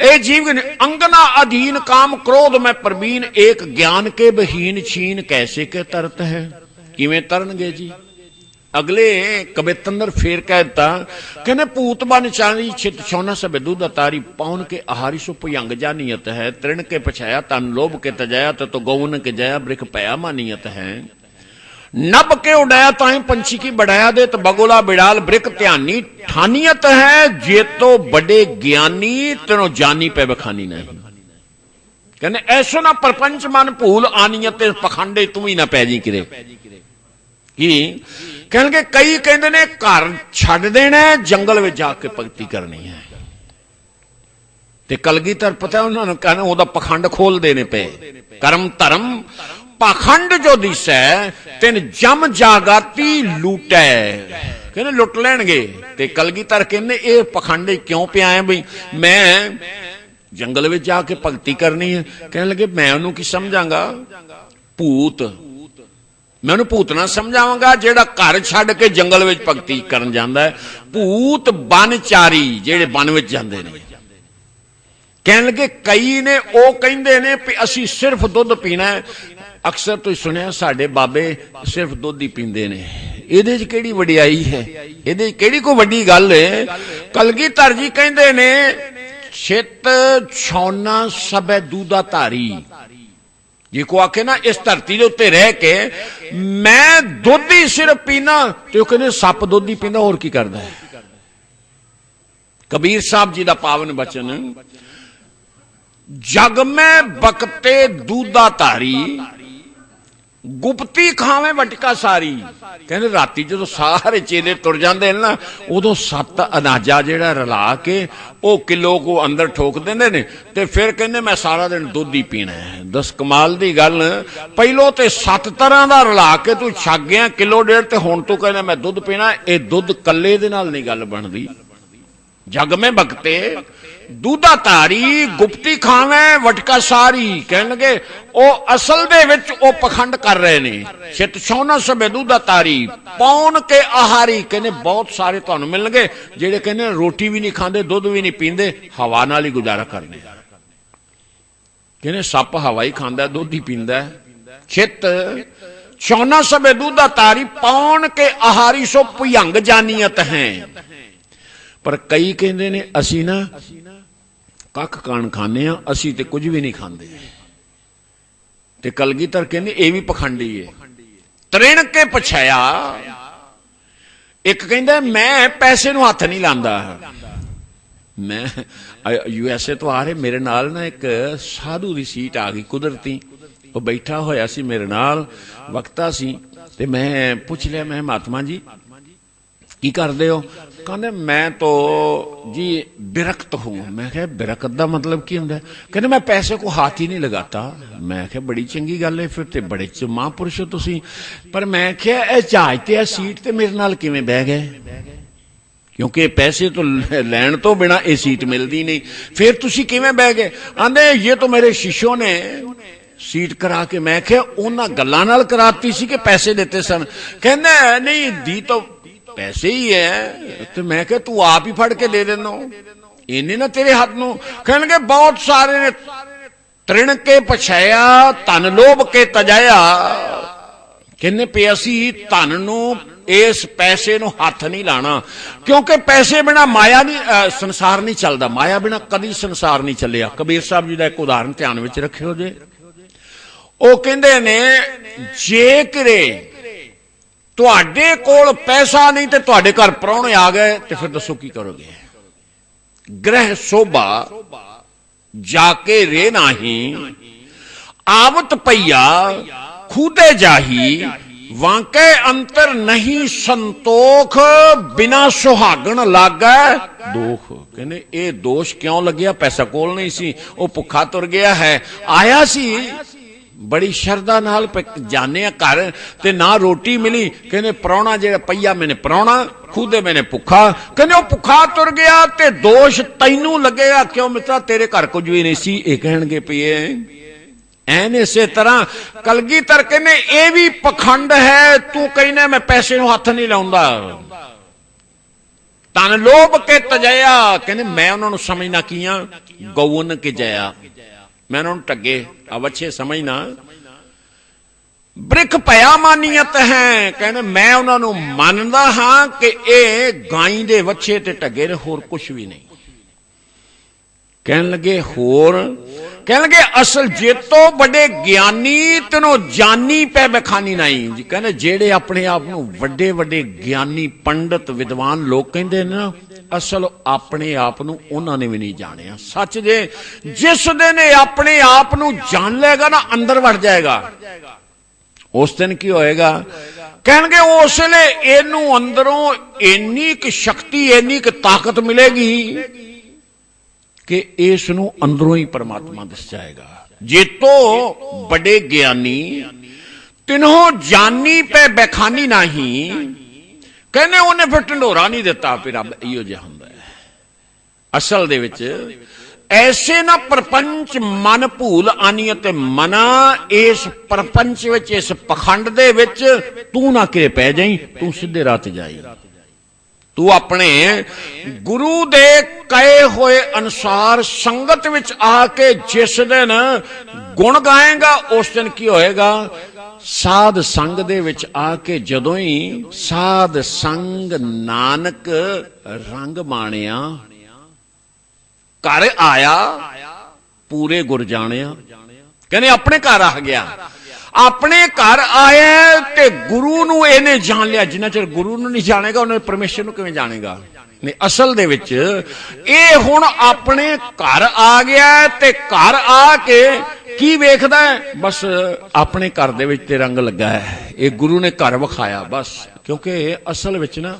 ए जीव अंगना अधीन काम क्रोध में प्रवीण, एक ज्ञान के बहीन छीन कैसे के तरत है। किवें तरनगे जी। अगले कवितंदर फेर कहता, कहने भूत बन चाली छित छौना सब दूध तारी, पौन के आहारी सो भुयंग जानियत है। तृण के पछाया तन लोभ के तजाया, तो गौन के जया ब्रिख पया मानियत है। नब के उड़ाया ताई पंछी की बढ़ाया दे, तो बगोला बिड़ाल ब्रिक ध्यानी ठानियत है। जे तो बड़े ज्ञानी तेनो जानी पे बखानी नहीं। कहने ऐसो ना प्रपंच मन भूल आनियत, पखंडे तू ही ना पै जी किरे की। कहने कई कहते ने घर छड़ देना, जंगल में जाके भगती करनी है। ते कलगीधर पता उन्होंने कहना ओदा पखंड खोल देने पे। कर्म धर्म पखंड जो दिसै तेन जम जागाती लूटै। कहने लुट लैणगे। ते कलगीधर कहने ये पखंड क्यों पे आए बई, मैं जंगल में जाके भगती करनी है। कहने लगे मैं उन्होंने की समझांगा, भूत मैं उन्हें भूत ना समझावांगा जेड़ा घर छड़ के जंगल में भगती करन जांदा है। भूत बनचारी जेड़े बन विच जांदे ने। कहने लगे कई ने ओ कहंदे ने कि असी सिर्फ दुध पीना है। अक्सर तो सुनिया साडे बाबे सिर्फ दुध ही पींदे ने। इहदे च किहड़ी वडियाई है, इहदे च किहड़ी कोई वड्डी गल है। कलगीधर जी कहंदे ने छित छौना सबे दूधा धारी। जी को आखे ना इस धरती के उत्ते रह के मैं दुध ही सिर्फ पीना, तो कहते सप दुध ही पींदा होर की करदा है। कबीर साहब जी का पावन बचन, जग में बकते दूधा धारी, गुप्ती खावे वटका सारी। कहने राती जो सारे चेले तुर जाते हैं ना, उदों 7 अनाजा जिहड़ा रला के वो किलो को अंदर ठोक देंदे ने, ते फिर कहने मैं सारा दिन दुध ही पीना है। दस कमाल दी गल, पहलों ते 7 तरह का रला के तू छक गया किलो 1.5, ते हुण तू कहना मैं दुध पीना। ये दुध कल्ले दे नाल नहीं गल बनदी। जग में बकते दूधा तारी गुप्ती खावे वटका सारी। कह लगे ओ असल दे विच ओ पखंड कर रहे ने। चित छौना सबे दूधा तारी पौन के आहारी। कहने बहुत सारे तुहानू मिलणगे जेड़े कहने रोटी भी नहीं खांदे, दुध भी नहीं पींदे, हवा नाल ही गुजारा करने। कहने सप हवा ही खांदा, दुध ही पींदा। चित छौना सबे दूधा तारी पौन के आहारी सो भुयंग जानियत हैं। पर कई कहते ने असी ना कख कान खाने, असी ते कुछ भी नहीं खाते। ते कलगीधर कहने ये भी पखंडी है। तृण के पछाया एक कहता मैं पैसे नूं हथ नहीं लांदा। मैं USA तो आ रहे, मेरे नाल ना एक साधु की सीट आ गई कुदरती। वो बैठा होया सी मेरे नाल, वक्ता सी। ते मैं पूछ लिया, मैं महात्मा जी की करदे हो? कहने मैं तो जी बिरक्त हूं। मैं क्या बिरक्त का मतलब की होंदा? कहने मैं पैसे को हाथ ही नहीं लगाता। मैं क्या बड़ी चंगी गल है, फिर ते बड़े महापुरुष हो तुसी। पर मैं क्या जहाज ते सीट ते मेरे नाल किवें बह गए? क्योंकि पैसे तो लैण तो बिना ये सीट मिलती नहीं, फिर तुसी किवें बह गए? आंदे ये तो मेरे शिष्यों ने सीट करा के। मैं क्या उन्हां गल्लां नाल कराती सी कि पैसे देते सन? कहने नहीं दी तो पैसे ही है। तो मैं क्या तू आप ही फड़ के दे देना, इन्हें ना तेरे हाथ नूं। कहने बहुत सारे ने तृण के पछाया धन लोभ के तजाया। कहने पे असी धन नूं इस पैसे नूं हाथ नहीं लाना, क्योंकि पैसे बिना माया नहीं संसार नहीं चलता। माया बिना कभी संसार नहीं चलिया। कबीर साहब जी का एक उदाहरण ध्यान में रखियो जे। वो कहंदे ने जे करे तुहाडे कोल पैसा नहीं ते तुहाडे घर प्राहुणे आ गए ते फिर दसो की करोगे? ग्रह शोभा जाके रे नाही, आवत पईया खूदे जाही, वांके अंतर नहीं संतोख, बिना सुहागण लागे दोख। कहने ये दोष क्यों लग्या? पैसा कोल नहीं सी, वो भुखा तुर गया है। आया सी बड़ी शरदा नाल जाने घर ते ना रोटी मिली। कहने प्राहुणा जेड़ा पईया मैंने प्राहुणा, खूदे मैंने भुखा। कहने वो भुखा तुर गया ते दोष तैनू लगेगा। क्यों मित्रा तेरे घर कुछ भी नहीं सी, ये कहणगे पईए। ऐन इसे तरह कलगीधर कहने ये भी पखंड है। तू कहने मैं पैसे नूं हथ नहीं लाउंदा, धन लोभ के तजाया। कहने मैं उन्होंने समझना किया गौन के जया, मैं उन्होंने टगे अवच्छे समझना। ब्रिख पया मानियत है। कहने मैं उन्होंने मानदा हां कि ये गाई दे वच्छे ते टगे ने, होर कुछ भी नहीं। कहने लगे होर, कहने लगे असल जे तो बड़े ज्ञानी तेनों जानी पै बखानी नहीं। कहने जेड़े अपने आप को वड्डे वड्डे ज्ञानी पंडित विद्वान लोग कहते ना, असल अपने आप को उन्होंने भी नहीं जाने। सच जे जिस दिन अपने आप को जान लेगा ना, अंदर वड़ जाएगा। उस दिन की होएगा? कहणगे उसले इनू अंदरों इन्नी क शक्ति, इन्नी क ताकत मिलेगी कि इसनू अंदरों ही परमात्मा दस जाएगा। जे तो बड़े ज्ञानी तिन्हों जानी पे बेखानी नहीं। कहने उन्हें फिर ढंडोरा नहीं दिता, फिर रब इहो जिहा हुंदा है। असल दे विच ऐसे ना प्रपंच मन भूल आनी ते मना इस प्रपंच विच, इस पखंड दे विच तू ना किरे पै जाई, तू सीधे राह ते जाई। तू अपने गुरु दे कहे हुए अनुसार संगत विच आके जिस दिन गुण गाएगा, उस दिन की होएगा? साध संग दे विच आके जदों ही साध संग नानक रंग माणिया, घर आया पूरे गुर जानिया। कहने अपने घर आ गया, अपने घर आया ते गुरु नूं इहने जान लिया। जिन्ना चिर गुरु नूं नहीं जानेगा, उन्हें परमेश्वर नूं किवें जानेगा? नहीं, असल दे विच ये हुण अपने घर आ गया ते घर आके की वेखदा है? बस अपने घर दे विच ते रंग लगा है, ये गुरु ने घर विखाया बस। क्योंकि असल विच ना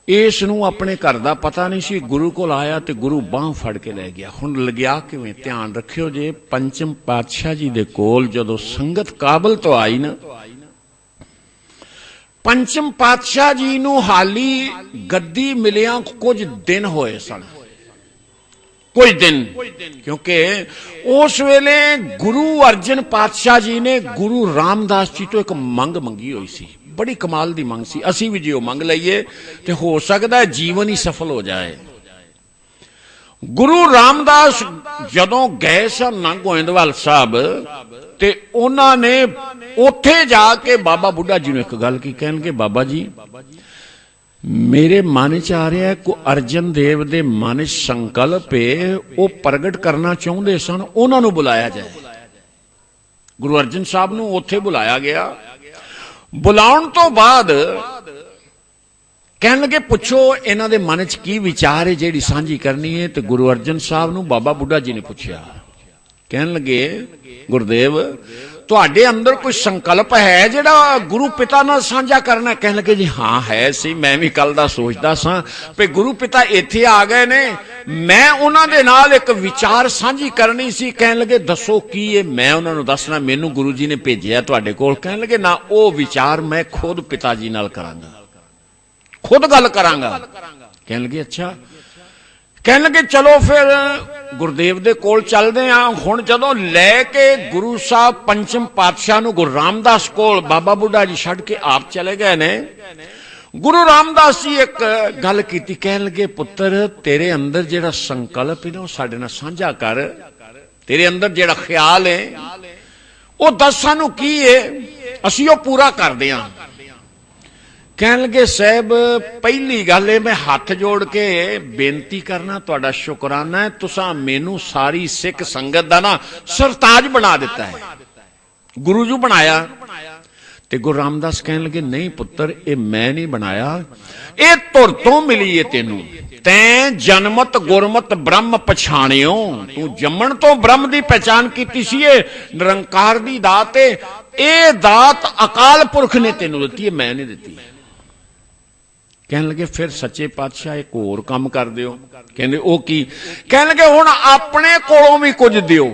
इस नूं अपने घर दा पता नहीं सी। गुरु कोल आया तो गुरु बांह फड़ के लै गया। हुण लग्या किवें? ध्यान रखियो जे पंचम पातशाह जी दे कोल जदों संगत काबल तो आई ना, पंचम पातशाह जी नूं हाली गद्दी मिलिया कुछ दिन होए सन, कुछ दिन। क्योंकि उस वेले गुरु अर्जन पातशाह जी ने गुरु रामदास जी तो एक मंग मंगी हुई सी, बड़ी कमाल दी मंग सी। असी भी जो मंग लईए तो हो सकता है जीवन ही सफल हो जाए। गुरु रामदास जदों गए सन नंग गोइंदवाल साहब ते उन्होंने उत्थे जाके बाबा बुढ़ा जी ने एक गल की, कहणगे बाबा जी मेरे मन च आ रहा है को अर्जन देव दे मन संकल्प है वो प्रगट करना चाहते सन, उन्होंने बुलाया जाए। गुरु अर्जन साहब नूं उत्थे बुलाया गया। बुलाउण तो बाद कहण लगे पुछो इन्हां दे मन च की विचार है जिहड़ी सांझी करनी है। तो गुरु अर्जन साहब नूं बाबा बुढ़ा जी ने पूछया, कहण लगे गुरुदेव तुहाडे अंदर कोई संकल्प है जिहड़ा गुरु पिता नाल साझा करना? कहण लगे जी हाँ है सी, मैं भी कल दा सोचदा सां भी गुरु पिता इत्थे आ गए ने, मैं उन्हां दे नाल एक विचार साझी करनी सी। कहण लगे दसो की है? मैं उन्हां नूं दसना मैनू गुरु जी ने भेजिया तुहाडे कोल। कहण लगे ना वो विचार मैं खुद पिता जी नाल करांगा, खुद गल करांगा। कहण लगे अच्छा। कहण लगे चलो फिर गुरुदेव दे कोल चलदे हां। हुण जदों लैके गुरु साहब पंचम पातशाह नूं गुरु रामदास कोल बाबा बुढ़ा जी छड्ड के आप चले गए ने, गुरु रामदास जी एक गल कीती। कहण लगे पुत्र तेरे अंदर जिहड़ा संकल्प है ना वो साडे नाल साझा कर, तेरे अंदर जिहड़ा ख्याल है वो दस सानू की है, असीं वो पूरा करदे हां। कहण लगे साहब पहली गल है मैं हाथ जोड़ के बेनती करना तुहाडा शुकराना है, तुसां मैनू सारी सिख संगत दा ना सरताज बना दिता है, गुरु जी बनाया। ते गुरु रामदास कहण लगे नहीं पुत्र ये मैं नहीं बनाया, ये तुर तो मिली है तेनू, तैं जन्मत गुरमत ब्रह्म पछाणियो, तू जम्मण तो ब्रह्म की पहचान की सी, निरंकार की दात है, ये दात अकाल पुरख ने तेनू दिती है, मैं नहीं दिती। कहने लगे फिर सच्चे पातशाह एक होर काम कर दियो। कहंदे ओ की? कहने लगे हुण अपने कोलों भी कुछ दियो,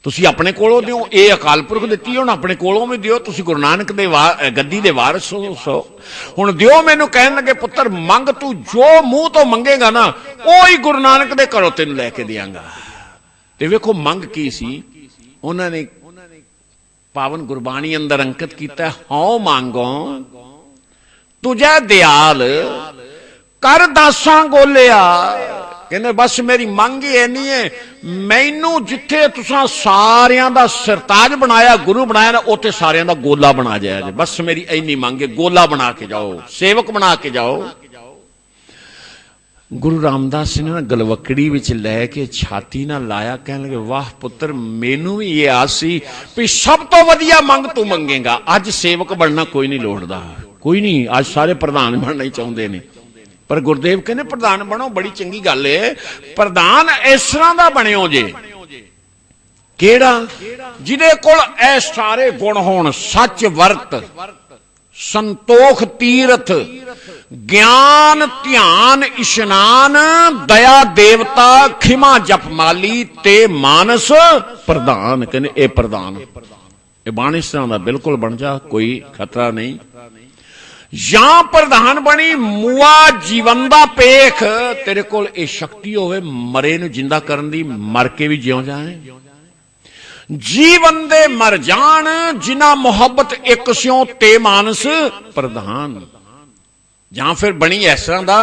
तुसी अपने कोलों दियो, ये अकाल पुरख दिती हुण अपने कोलों भी दियो, तुसी गुरु नानक दे गद्दी दे वारिस हो, हुण दियो मैनू। कहने लगे पुत्र मंग तू जो मुंह तो मंगेगा ना ओ ही गुरु नानक दे घरों तेनू लैके दियांगा। ते वेखो मंग की सी, उन्होंने पावन गुरबाणी अंदर अंकित किया, हौ मांगो तुझे दयाल कर दासा गोलिया। कहने बस मेरी मंग ही इन्नी है, मैनू जिथे तुसां सारियां दा सरताज बनाया गुरु बनाया ना उत्थे सारियां दा गोला बना जाए, बस मेरी इन्नी मंग है, गोला बना के जाओ, सेवक बना के जाओ। गुरु रामदास ने ना गलवकड़ी विच लैके छाती ना लाया, कहने लगे वाह पुत्र मैनू भी ये आस सी भी सब तो वधिया मंग तू मंगेगा। अज सेवक बनना कोई नहीं लोड़दा, कोई नहीं, आज सारे प्रधान बनना ही चाहते ने, पर गुरुदेव कहने प्रधान बनो बड़ी चंगी गल है, प्रधान इस तरह का बनियो जे केड़ा जिदे कोल ऐ सारे गुण होण, सच वर्त संतोख तीरथ ज्ञान ध्यान इशनान दया देवता खिमा जपमाली ते मानस प्रधान। कहने ए प्रधान ये बन इस तरह का बिल्कुल बन जा, कोई खतरा नहीं। या प्रधान बनी मुआ जीवन दा पेख, तेरे कोल ये शक्ति होवे मरे नूं जिंदा करन दी, मर के भी जिउं जाए, जीवन दे मर जान जिना मोहब्बत एक स्यों ते मानस प्रधान। या फिर बनी इस तरह दा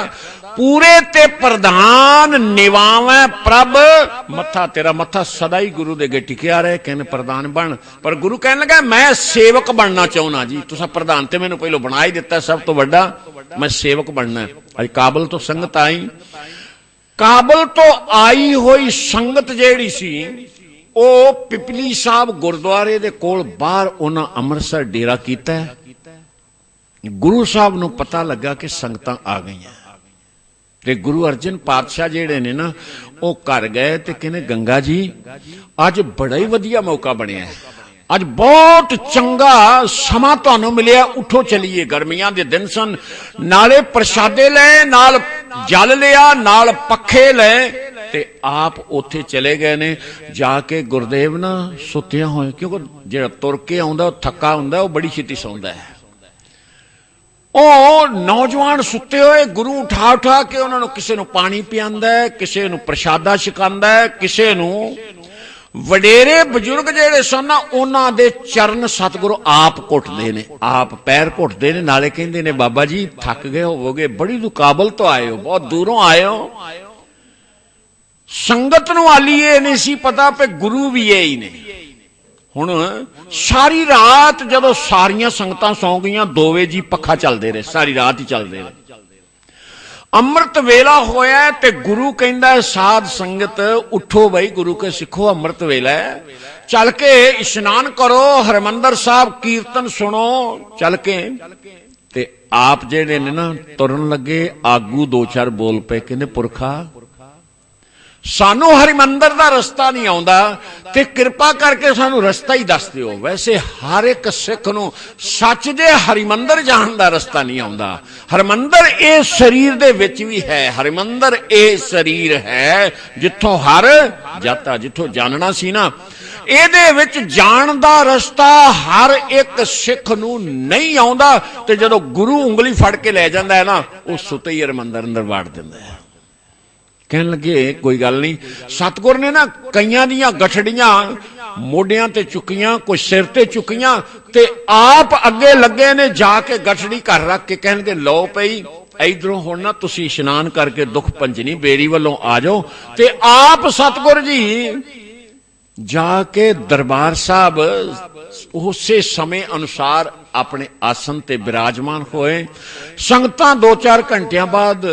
पूरे ते प्रधान निवावे प्रभ मथा, तेरा मथा सदा ही गुरु दे अगे टिकिया रहे। कहने प्रधान बन, पर गुरु कहने लगा मैं सेवक बनना चाहना जी, तुसा प्रधान ते मैनू पहलो बना ही दिता सब तो बड़ा, मैं सेवक बनना। अज काबल तो संगत आई, काबल तो आई हुई संगत जेड़ी सी ओ पिपली साहब गुरुद्वारे दे कोल बाहर उन्हां अमृतसर डेरा कीता है। गुरु साहब नूं पता लगा कि संगतां आ गईयां, ते गुरु अर्जन पातशाह जिहड़े ने ना वो घर गए ते कहने गंगा जी अज बड़ा ही वधिया मौका बनिया है, अज बहुत चंगा समा तुहानू मिलिया, उठो चलीए। गर्मियां दे दिन सन, नाले प्रसादे ले, नाल जल लिया, नाल पखे ले ते आप उथे चले गए ने। जाके गुरदेव ना सुत्तिया होए, क्योंकि जिहड़ा तुर के आउंदा थक्का हुंदा वो बड़ी छेती सौंदा है। ਉਹ नौजवान सुते हुए गुरु उठा उठा के उन्होंने किसी ਨੂੰ पानी पियांदा है, किसी ਨੂੰ प्रसादा छकांदा है, किसी ਨੂੰ वडेरे बजुर्ग जेड़े सन ना उन्हां दे चरण सतगुरु आप घुटदे ने, आप पैर घुटदे ने, नाले कहंदे ने बाबा जी थक गए होवोगे, बड़ी दूर काबल तो आए हो, बहुत दूरों आए हो। संगत नूं आली ये नहीं सी पता पे गुरु भी ये ही ने। हुण सारी रात जदों सारियां संगतां सौ गईयां, 2 वजे जी पखा चलदे रहे, सारी रात ही चलदे रहे। अमृत वेला होया ते गुरु कहंदा है साध संगत उठो बई, गुरु के सिखो अमृत वेला है, चल के इशनान करो, हरमंदर साहब कीर्तन सुनो। चल के ते आप जेड़े ने ना तुरन लगे, आगू 2-4 बोल पे, कहंदे पुरखा सानू हरिमंदर दा रस्ता नहीं आउंदा ते कृपा करके सानू रस्ता ही दस दिओ। वैसे हर एक सिख नूं सच दे हरिमंदर जाण दा रस्ता नहीं आउंदा। हरिमंदर ए शरीर दे विच भी है, हरिमंदर ए शरीर है जिथों हर जाता, जिथों जानना सी ना, ਇਹਦੇ ਵਿੱਚ ਜਾਣ ਦਾ ਰਸਤਾ हर एक सिख ਨੂੰ नहीं ਆਉਂਦਾ ਤੇ ਜਦੋਂ गुरु ਉਂਗਲੀ ਫੜ ਕੇ ਲੈ ਜਾਂਦਾ ਹੈ ਨਾ, ਉਹ ਸੁੱਤੇ ਹੀ ਹਰਿਮੰਦਰ ਅੰਦਰ ਵਾੜ ਦਿੰਦਾ ਹੈ। कहन लगे कोई गल नहीं, सतगुर ने ना कईयां दियां गठड़ियां मोडियां ते चुकियां, कोई सिर ते चुकियां ते आप अगे लगे ने, जाके गठड़ी घर रख के कहणगे लो पई इधरों हुण ना तुसीं इशनान करके दुख पंजनी बेरी वालों आ जाओ। ते आप सतगुर जी जाके दरबार साहब उसे समय अनुसार अपने आसन ते विराजमान होए। संगतां 2-4 घंटियां बाद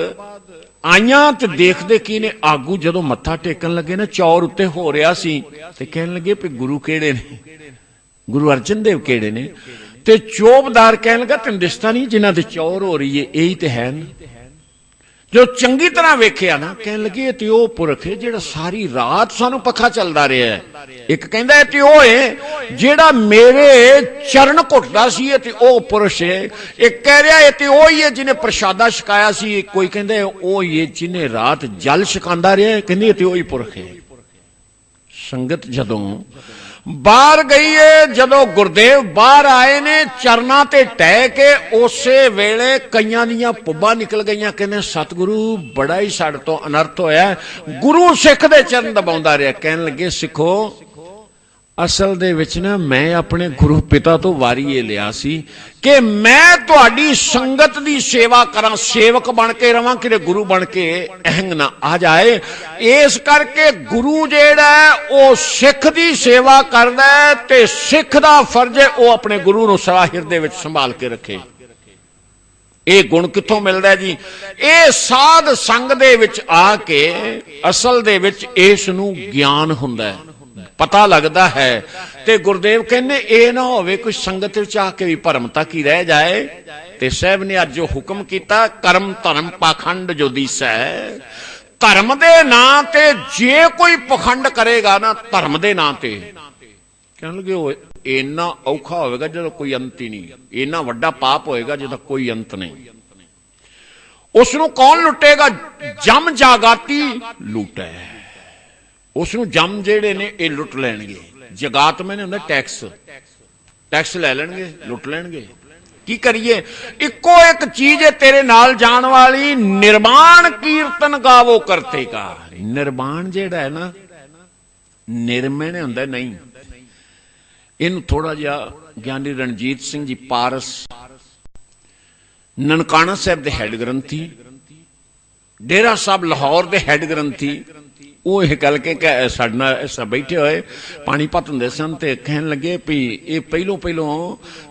आईयां ते देखदे की ने, आगू जदों मत्था टेकन लगे ना, चौर उत्ते हो रहा सी ते कहन लगे भी गुरु केड़े ने, गुरु अर्जन देव केड़े ने। ते चौबदार कहन लगा तैनूं दिसदा नहीं जिन्हां दे चौर हो रही है, यही ते है ना। जो चंगी तरह वेखिया ना, कहन लगे ये ते ओह पुरख है जिहड़ा सारी रात सानू पखा चलदा रहा है। एक कहंदा है ते ओह है जिहड़ा मेरे चरण घुटदा सी, ते ओह पुरुष है। एक कह रहा है ते ओह ही है जिन्हें प्रसादा छकाया सी, कोई कहंदा है ओह ही है जिन्हें रात जल छकांदा रहा है, कहंदे ते ओह ही पुरख है। संगत जदों बाहर गई है, जदों गुरदेव बाहर आए ने चरना ते टह के, उसे वेले कईयां दियां पुब्बां निकल गईयां। कहने सतगुरु बड़ा ही साडे तो अनर्थ होया। गुरु सिख दे चरण दबाउंदा रहा। कहन लगे सिखो असल दे विच ना मैं अपने गुरु पिता तो वारी ये लिया सी कि मैं तुहाडी संगत दी सेवा करां, सेवक बन के रवां, कि गुरु बन के अहंग ना आ जाए। इस करके गुरु जेड़ा है वो सिख दी सेवा करदा है ते सिख दा फर्ज है वो अपने गुरु नूं सदा हिरदे विच संभाल के रखे। ये गुण कित्थों मिलदा है जी? ये साध संग दे विच आके असल दे विच इस नूं ज्ञान हुंदा है, पता लगता है। ते गुरदेव कहने ये ना होवे कोई संगत विच आके भी भरम तक ही रह जाए। ते साहब ने अज जो हुक्म किया, कर्म धर्म पाखंड जो दिसै, धर्म दे नां ते जे कोई पखंड करेगा ना धर्म दे नां ते, कहने लगे इन्ना औखा होगा जो कोई अंत ही नहीं, इन्ना वड्डा पाप होएगा जिसका कोई अंत नहीं। उसनूं कौन लुटेगा? जम जागाती लुटे, उसनूं जम जेड़े ने ये लुट लैणगे। जगात मैंने हुंदा टैक्स, टैक्स लै लैणगे, लुट लैणगे। की करिए? इको एक चीज है तेरे नाल जान वाली, निर्वाण कीर्तन गावो करते का। निर्वाण जेड़ा है ना निर्मय ने हुंदा नहीं। इनू थोड़ा जिहा ज्ञानी रणजीत सिंह जी पारस ननकाना साहब दे हैड ग्रंथी, डेरा साहब लाहौर दे हैड ग्रंथी, वो यह गल के साडे नाल बैठे हुए पानीपत हुंदे सन ते कहन लगे भी ये पहलों पहलों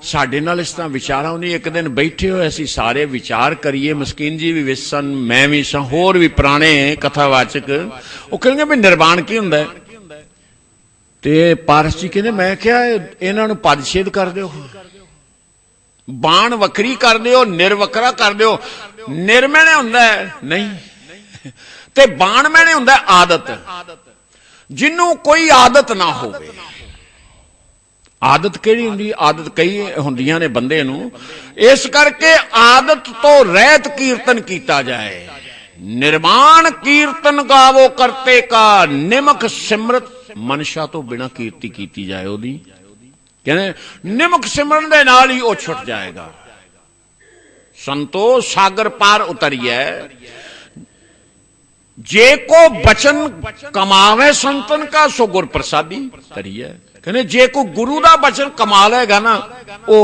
साडे नाल इस तरह विचारा उन्हें। एक दिन बैठे हुए असीं सारे विचार करिए, मस्कीन जी भी विच सन, मैं भी सा, होर भी पुराने कथावाचक। वो कहेंगे भी निर्वाण की हुंदा है? ते पारस जी कहते मैं क्या इन्हां नूं पदछेद कर दिओ, बाण वक्री कर दिओ, निर्वकरा कर दिओ। निर्मय हुंदा है नहीं, ते बाण मैने हुंदा आदत, जिन्हों कोई आदत ना हो। आदत किहड़ी हुंदी? आदत कई हुंदियां ने बंदे नूं, इस करके आदत तो रहत कीर्तन कीता जाए। निर्माण कीर्तन गावो करते का, निमक सिमरत मनशा तो बिना कीर्ति कीती जाए ओदी। कहने निमक सिमरन दे नाल ही ओ छुट जाएगा। संतो सागर पार उतरिए, जे को बचन कमावे संतन का सो गुर प्रसादी तरिए। कहने जे को गुरु दा बचन कमा लेगा ना, ओ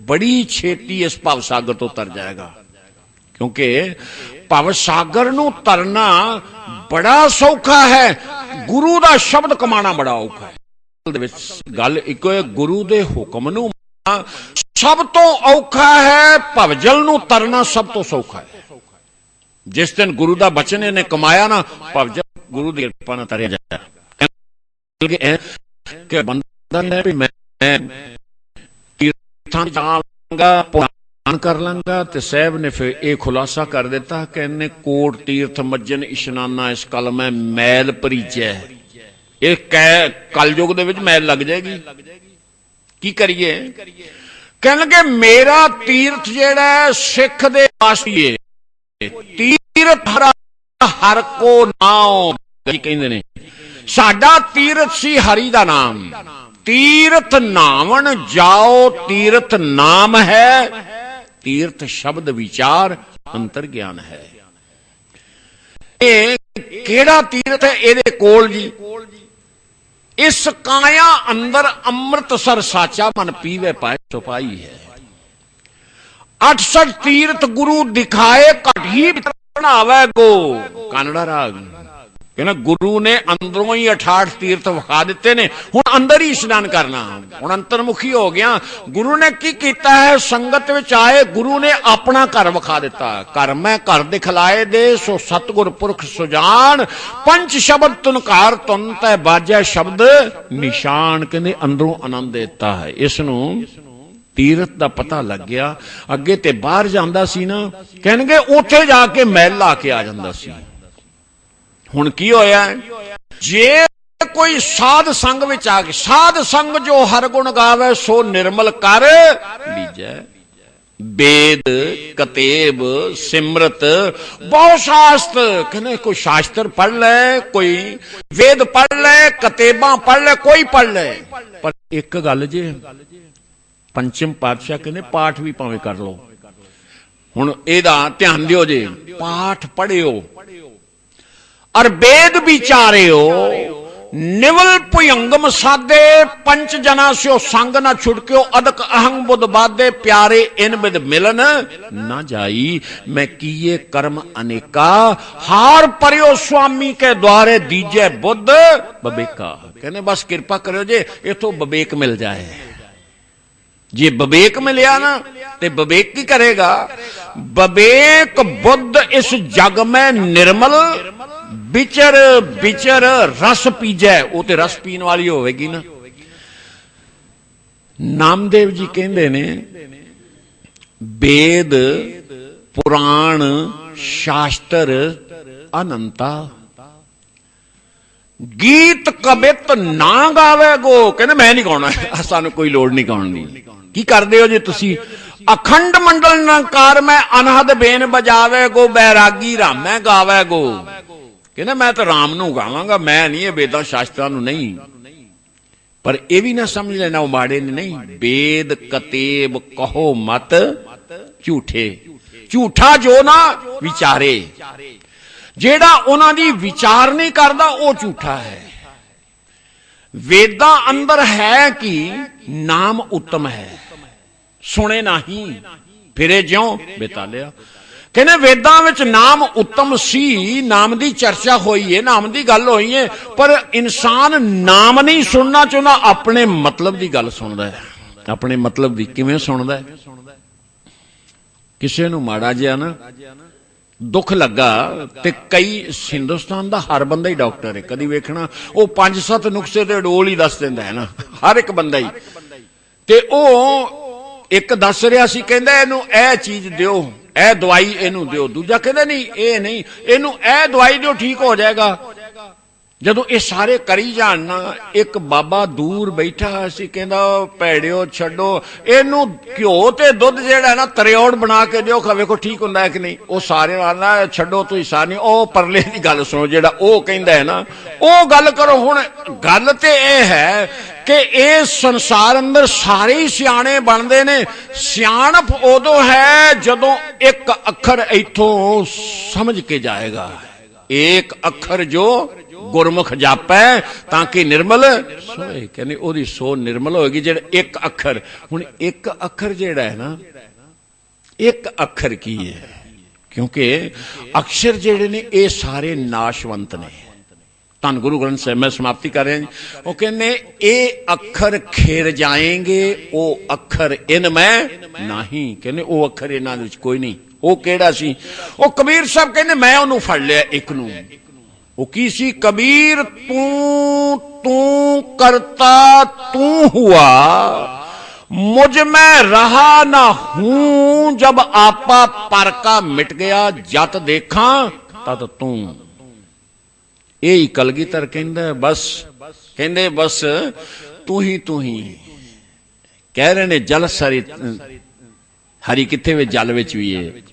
बड़ी छेती इस भव सागर तो तर जाएगा। क्योंकि भव सागर नूं तरना बड़ा सौखा है, गुरु दा शब्द कमाना बड़ा औखा है। गल इको है, गुरु दे हुक्म नूं सब तो औखा है, भवजल नूं तरना सब तो सौखा है। जिस दिन गुरु दा बचन इहने कमाया ना, भवजल गुरु दी किरपा नाल तरिया जाए। कि बंदा है भी मैं कीर्तन जाऊंगा, पुराण कर लांगा, ते साहब ने फिर यह खुलासा कर दिता कि इन्हें कोट तीर्थ मज्जन इशनाना इस कल में मैल भरीजै। ये कलयुग दे विच मैल लग जाएगी, की करिए? कह लगे मेरा तीर्थ जेड़ा सिख दे वास्ते, तीर्थ हर को नाम कहंदे ने, साडा तीर्थ सी हरि दा नाम। तीर्थ नावन जाओ, तीर्थ नाम है, तीर्थ शब्द विचार अंतर ज्ञान है। ये केड़ा तीर्थ है? एदे कोल जी, इस काया अंदर अमृतसर साचा मन पीवे पाए छुपाई है। 68 तीर्थ गुरु दिखाए, घट ही बनावे गो। कानड़ा राग कहना गुरु ने अंदरों ही 68 तीर्थ विखा दिते ने, हुण अंदर ही स्नान करना। हुण अंतर्मुखी हो गया। गुरु ने की कीता है? संगत विच आए, गुरु ने अपना घर विखा दिता। घर मैं घर दिखलाए दे, सो सतगुर पुरख सुजान, पंच शब्द तुनकार तुन तै बाजै शब्द निशान। कहंदे अंदरों आनंद देता है। इसनूं तीर्थ दा पता लग गया। अगे ते बाहर जांदा सी ना, कहणगे उत्थे जाके मैल ला के आ जांदा सी। हुण की होया? जे कोई साध संग विच आ गया, साध संग जो हर गुण गावे सो निर्मल कर लीजै। वेद कतेब सिमरत बहुत शास्त्र, कहने कोई शास्त्र पढ़ ले, कोई वेद पढ़ ले, कतेबां पढ़ ले, कोई पढ़ ले, पर एक गल जे पंचम पातशाह कहने पाठ भी भावें कर लो। हुण एदा ध्यान दिओ जे, पाठ पढ़ियो और वेद विचारियो, निवल भुयंगम साधे, पंच जना स्यो संग न छुड़क्यो, अदक अहंग बुद्ध बाधे, प्यारे इन बिद मिलन न जाई। मैं किए कर्म अनेका, हार परियो स्वामी के द्वारे, दीजे बुद्ध बबेका। कहने बस कृपा करो जे इथों बबेक मिल जाए। जे बबेक मिलिया ना, ते बबेक की करेगा? बबेक बुद्ध इस जग में निर्मल बिचर बिचर रस पीजै। वो तो रस पीन वाली होगी ना। नामदेव जी कहते ने वेद पुराण शास्त्र अनंता, गीत कवित ना गावे गो। कहने मैं नहीं गाना, सानू कोई लोड़ नहीं गाउण दी। की करदे हो जी तुसी? अखंड मंडल निरंकार में अनहद बेन बजावे गो, बैरागी रामै गावे गो। कहना मैं तो राम नू गावांगा, मैं नहीं वेदां शास्त्रां नू नहीं। पर यह भी ना समझ लेना वो माड़े ने नहीं। वेद कतेब कहो मत झूठे, झूठा जो ना विचारे, जेड़ा उन्हां दी विचार नहीं करदा वो झूठा है। वेदां अंदर है कि नाम उत्तम है, सुने नहीं फिरे ज्यों बेतालिया। कहने वेदां विच नाम उत्तम सी, नाम दी चर्चा हुई है, नाम दी गल हुई है, पर इंसान नाम नहीं सुनना चाहता, अपने मतलब दी गल सुनदा है। अपने मतलब दी किवें सुनदा है? किसे नूं माड़ा जिहा ना दुख लगा, ते कई हिंदुस्तान दा हर बंदा ही डॉक्टर है। कदी वेखना वो 5-7 नुस्खे ते डोल ही दस दिंदा है ना, हर एक बंदा ही। ते ओ एक दस रहा सी, कहंदा इहनूं ए चीज दिओ, ए दवाई इनू दिओ, दूजा कहता नहीं ये नहीं, इनू ए दवाई दिओ ठीक हो जाएगा। जदों ये सारे करी जान ना, एक बाबा दूर बैठा सी कहंदा भैड़िओ छड्डो इनू, घ्यो ते दुध जिहड़ा है ना तरियोड़ बना के दिओ, वेखो ठीक हुंदा है कि नहीं। वो सारे ना छड्डो तुसीं सारी, ओ परले दी गल सुनो जिहड़ा ओ कहंदा है ना, ओ गल करो। हुण गल ते ये है कि इस संसार अंदर सारे ही सियाणे बनते ने। सियाणप उदों है जदों एक अखर इथों समझ के जाएगा, एक अखर जो गुरमुख जापै ताकि निर्मल सोए, कहने ओदी सो निर्मल होगी जेड़ा एक अखर। हुण एक अखर जेड़ा है ना, एक अखर की है, क्योंकि अक्षर जेड़े ने ये सारे नाशवंत ने। धन गुरु ग्रंथ साहिब मैं समाप्ति कर रहा जी। वो कहने ए अखर खेर जाएंगे, ओ अखर इनमें नहीं, कहने ओ अखर इन्हां विच कोई नहीं। वो केड़ा सी? वो कबीर साहब कहने मैं उन्होंने फड़ लिया एक नूं। वो की सी? कबीर तू तू करता तू हुआ, मुझ में रहा ना हूं, जब आपा पर का मिट गया, जत देखा तद तू। यही कलगीधर कहंदा बस, कहंदे बस तू ही कह रहे ने। जल सरी हरी किथे वे? जल विच भी है,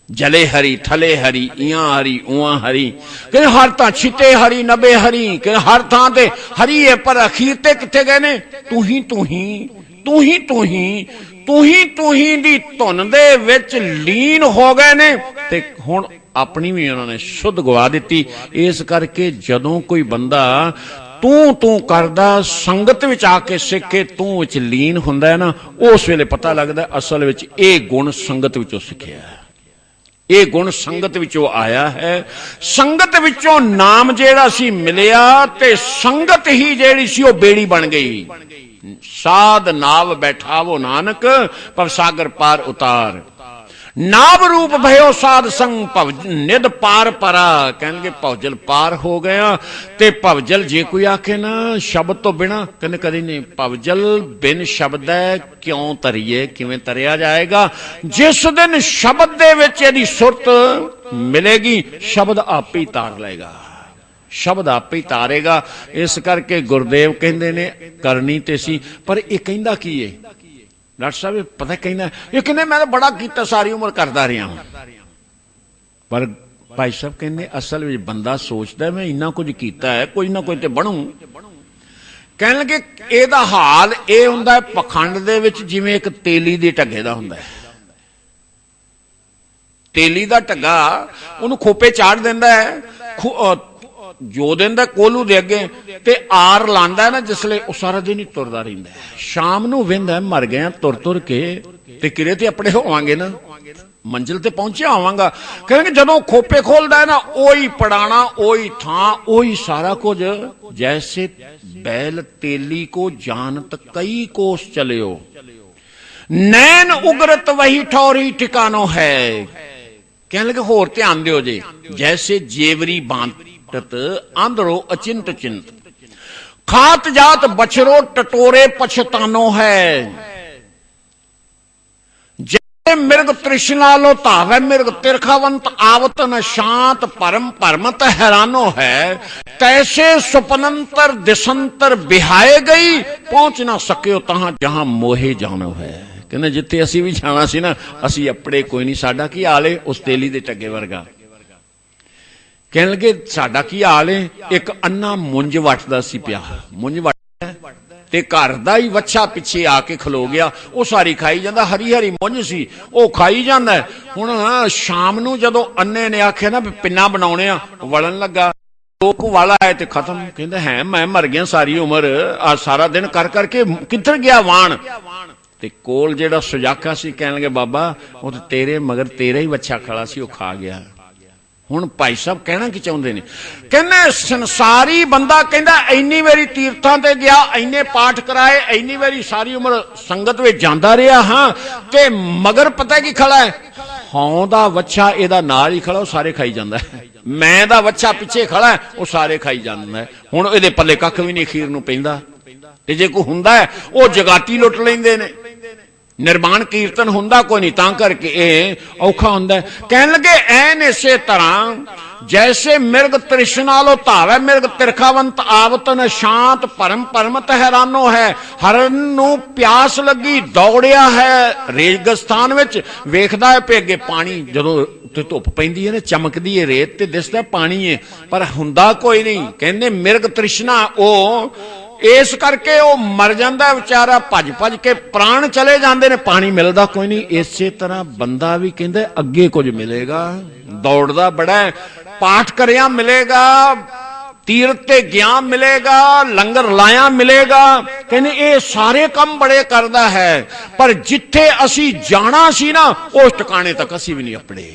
जले हरी थले हरी, इया हरी उआ हरी, कहने हर तां छिते हरी नबे हरी, कहने हर थां ते हरी है, पर अखीर ते किथे गए ने? तू ही दी धुन दे विच लीन हो गए ने, ते हुण अपनी भी उन्होंने शुद्ध गवा दी। इस करके जदों कोई बंदा तू करदा संगत विच आके सिख के तू विच लीन हुंदा है ना, उस वेले पता लगदा असल विच ये गुण संगत विचों सिखिया है, ये गुण संगत विचों आया है। संगत विचों नाम जेड़ा सी मिलिया ते संगत ही जेड़ी सी वो बेड़ी बन गई। साध नाव बैठावो नानक, भवसागर पार उतार। नाव रूप भयो साध संग, भव निध पार परा, कहने भवजल पार हो गया। ते भवजल जे कोई आखे ना शब्द तो बिना, कहने कदी नहीं। भवजल बिन शब्द है क्यों तरिए, किवें तरिया जाएगा? जिस दिन शब्द दे विच इहदी सुरत मिलेगी, शब्द आप ही तार लेगा, शब्द आप ही तारेगा। इस करके गुरुदेव कहंदे ने करनी ते सी, पर यह कहंदा की है डॉक्टर साहब? पता कहना ये कहने मैं तो बड़ा किया, सारी उम्र करता रहा हूं, पर भाई साहब कहने असल में बंदा सोचता है मैं इन्ना कुछ किया है, कोई ना कोई तो बनू। कह लगे एदा हाल ये हुंदा है पखंड दे विच, जिवें एक तेली दे ढगे दा हुंदा है। तेली दा ढगा उहनूं खोपे चाड़ दिंदा है, जो दिंदा कोलू दे अगे, ते आर लांदा है ना जिसले, वो सारा दिन ही तुरदा रहिंदा है। शाम नूं वेंदा मर गया तुर के, ते किरे ते अपने होवांगे ना, मंजिल ते पहुंचे आवांगा। कहेंगे जदों खोपे खोलदा है ना, ओही पड़ाना, ओही थां, ओही सारा कुछ। जैसे बैल तेली को जानत कई कोस चलियो, नैन उग्रत वही ठौरी ठिकानो है। कहने लगे होर ध्यान दियो जी। जैसे जेवरी बांध आंधरो अचिंत चिंत, खात जात बछरो टटोरे पछतानो है। जैसे मृग तृष्णा लो तावे मृग तिरखावंत, आवत न शांत परम परमत हैरानो है। तैसे सुपनंतर दिसंतर बिहाए गई, पहुंच ना सके तहां जहां मोहे जानो है। कहने जिथे असी भी जाना सी ना, असी अपने कोई नहीं, साडा की हाल है उस तेली दे टगे वर्गा। कहने लगे साडा की हाल है, एक अन्ना मुंज वटदा सी पिया, मुंज वट ते घर दा ही वच्छा पिछे आके खलो गया, वो सारी खाई जांदा, हरी हरी मुंज सी वो खाई जांदा। हुण शाम नूं जदों अन्ने ने आख्या ना पिन्ना बनाउणे आ, वलन लगा, लोक वाला है ते खत्म। कहंदा है मैं मर गया सारी उम्र, आ सारा दिन कर करके किधर गया वाण। ते कोल जेड़ा सुजाका सी कहण लगे बाबा वो तेरे मगर तेरा ही वच्छा खड़ा सी, वो खा गया। हुण भाई साहब कहना की चाहुंदे ने? कहने संसारी बंदा कहंदा इन्नी मेरी तीर्थां ते गया, इन्ने पाठ कराए, इन्नी मेरी सारी उम्र संगत विच जांदा रहा हां, ते मगर पता की खड़ा है? हौं दा वच्छा इहदा नाल ही खड़ा, वो सारे खाई जांदा है। मैं दा वच्छा पिछे खड़ा है, वो सारे खाई जांदा है। हुण इहदे पल्ले कख भी नहीं खीर नूं पैंदा। ते जे कोई हुंदा है वो जगाती लुट लैंदे ने, निर्माण कीर्तन हुंदा कोई नहीं, तां करके यह औखा हुंदा है। कहन लगे ऐन इसे तरह जैसे मिर्ग तृष्णा लो धावे, मिर्ग तिरखावंत आवत न शांत, परम परमत हैरानो है। हरन नूं प्यास लगी दौड़िया है रेगिस्तान विच, वेखदा है पे अगे पानी, जदों ते धुप पैंदी है ना चमकदी है रेत ते दिसदा पानी है, पर हुंदा कोई नहीं। कहंदे मिर्ग तृष्णा ओ इस करके वो मर जाता बेचारा, भज भज के प्राण चले जाते ने, पानी मिलता कोई नहीं। इसे तरह बंदा भी कहते अगे कुछ मिलेगा, दौड़दा बड़ा है, पाठ करिया मिलेगा, तीर्थ ते ज्ञान मिलेगा, लंगर लाया मिलेगा, कहने ये सारे काम बड़े करता है, पर जिथे असी जाना सी ना उस ठिकाने तक असी भी नहीं अपने।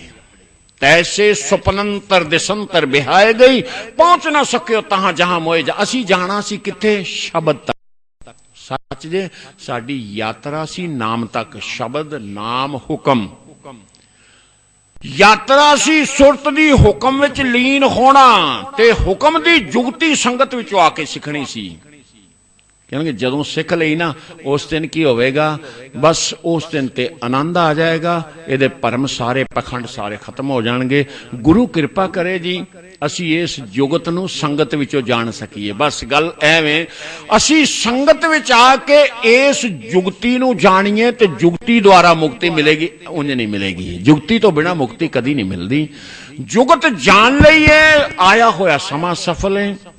तैसे सुपनंतर दिसंतर बिहाए गई, पहुंच ना सकियो तहां जहां मोए जा। असी जाना सी किथे? शब्द तक। सच जे साडी यात्रा सी नाम तक, शब्द नाम हुक्म यात्रा सी सुरत दी हुक्म विच लीन होना, ते हुक्म दी जुगती संगत विचों आके सिखनी सी। क्योंकि जदों सीख लई ना उस दिन की होवेगा, बस उस दिन ते आनंद आ जाएगा, ये भरम सारे पखंड सारे खत्म हो जाएंगे। गुरु कृपा करे जी असी इस जुगत नूं संगत विचों जान सकीए। बस गल एवें असी संगत विच आके इस जुगती नूं जाणीए ते जुगती द्वारा मुक्ति मिलेगी, उंज नहीं मिलेगी। जुगती तो बिना मुक्ति कदी नहीं मिलती। जुगत जान लईए, आया होया समा सफल है।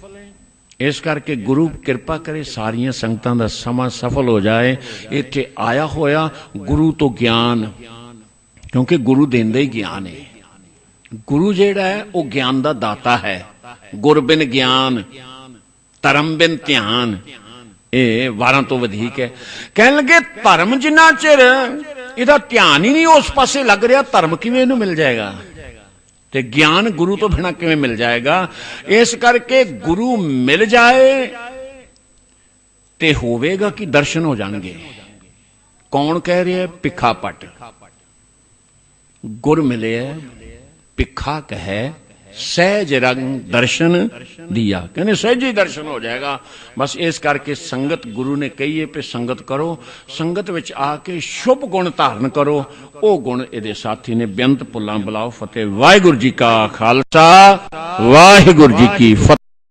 इस करके गुरु कृपा करे सारिया संगतां दा समा सफल हो जाए। इत्थे आया होया गुरु तो ज्ञान, क्योंकि गुरु देंदा ही ज्ञान है। गुरु जेड़ा है वो ज्ञान दा दाता है। गुर बिन ज्ञान, धर्म बिन ध्यान, ये वारां तो वधिक है। कहन लगे धर्म जिन्ना चिर इहदा ध्यान ही नहीं उस पासे लग रहा, धर्म किवें इहनूं मिल जाएगा? ते ज्ञान गुरु तो बिना किवें मिल जाएगा? इस करके गुरु मिल जाए ते होवेगा कि दर्शन हो जाएंगे। कौन कह रहा है? भिखा पट। गुर मिले भिखा कहे सहज रंग दर्शन दिया, कहने सहज ही दर्शन हो जाएगा। बस इस करके संगत गुरु ने कही है पे संगत करो, संगत विच आके शुभ गुण धारण करो। वो गुण इहदे साथी ने बेअंत भुल्लां बुलाओ। फतेह। वाहिगुरू जी का खालसा, वाहिगुरू जी की फतेह।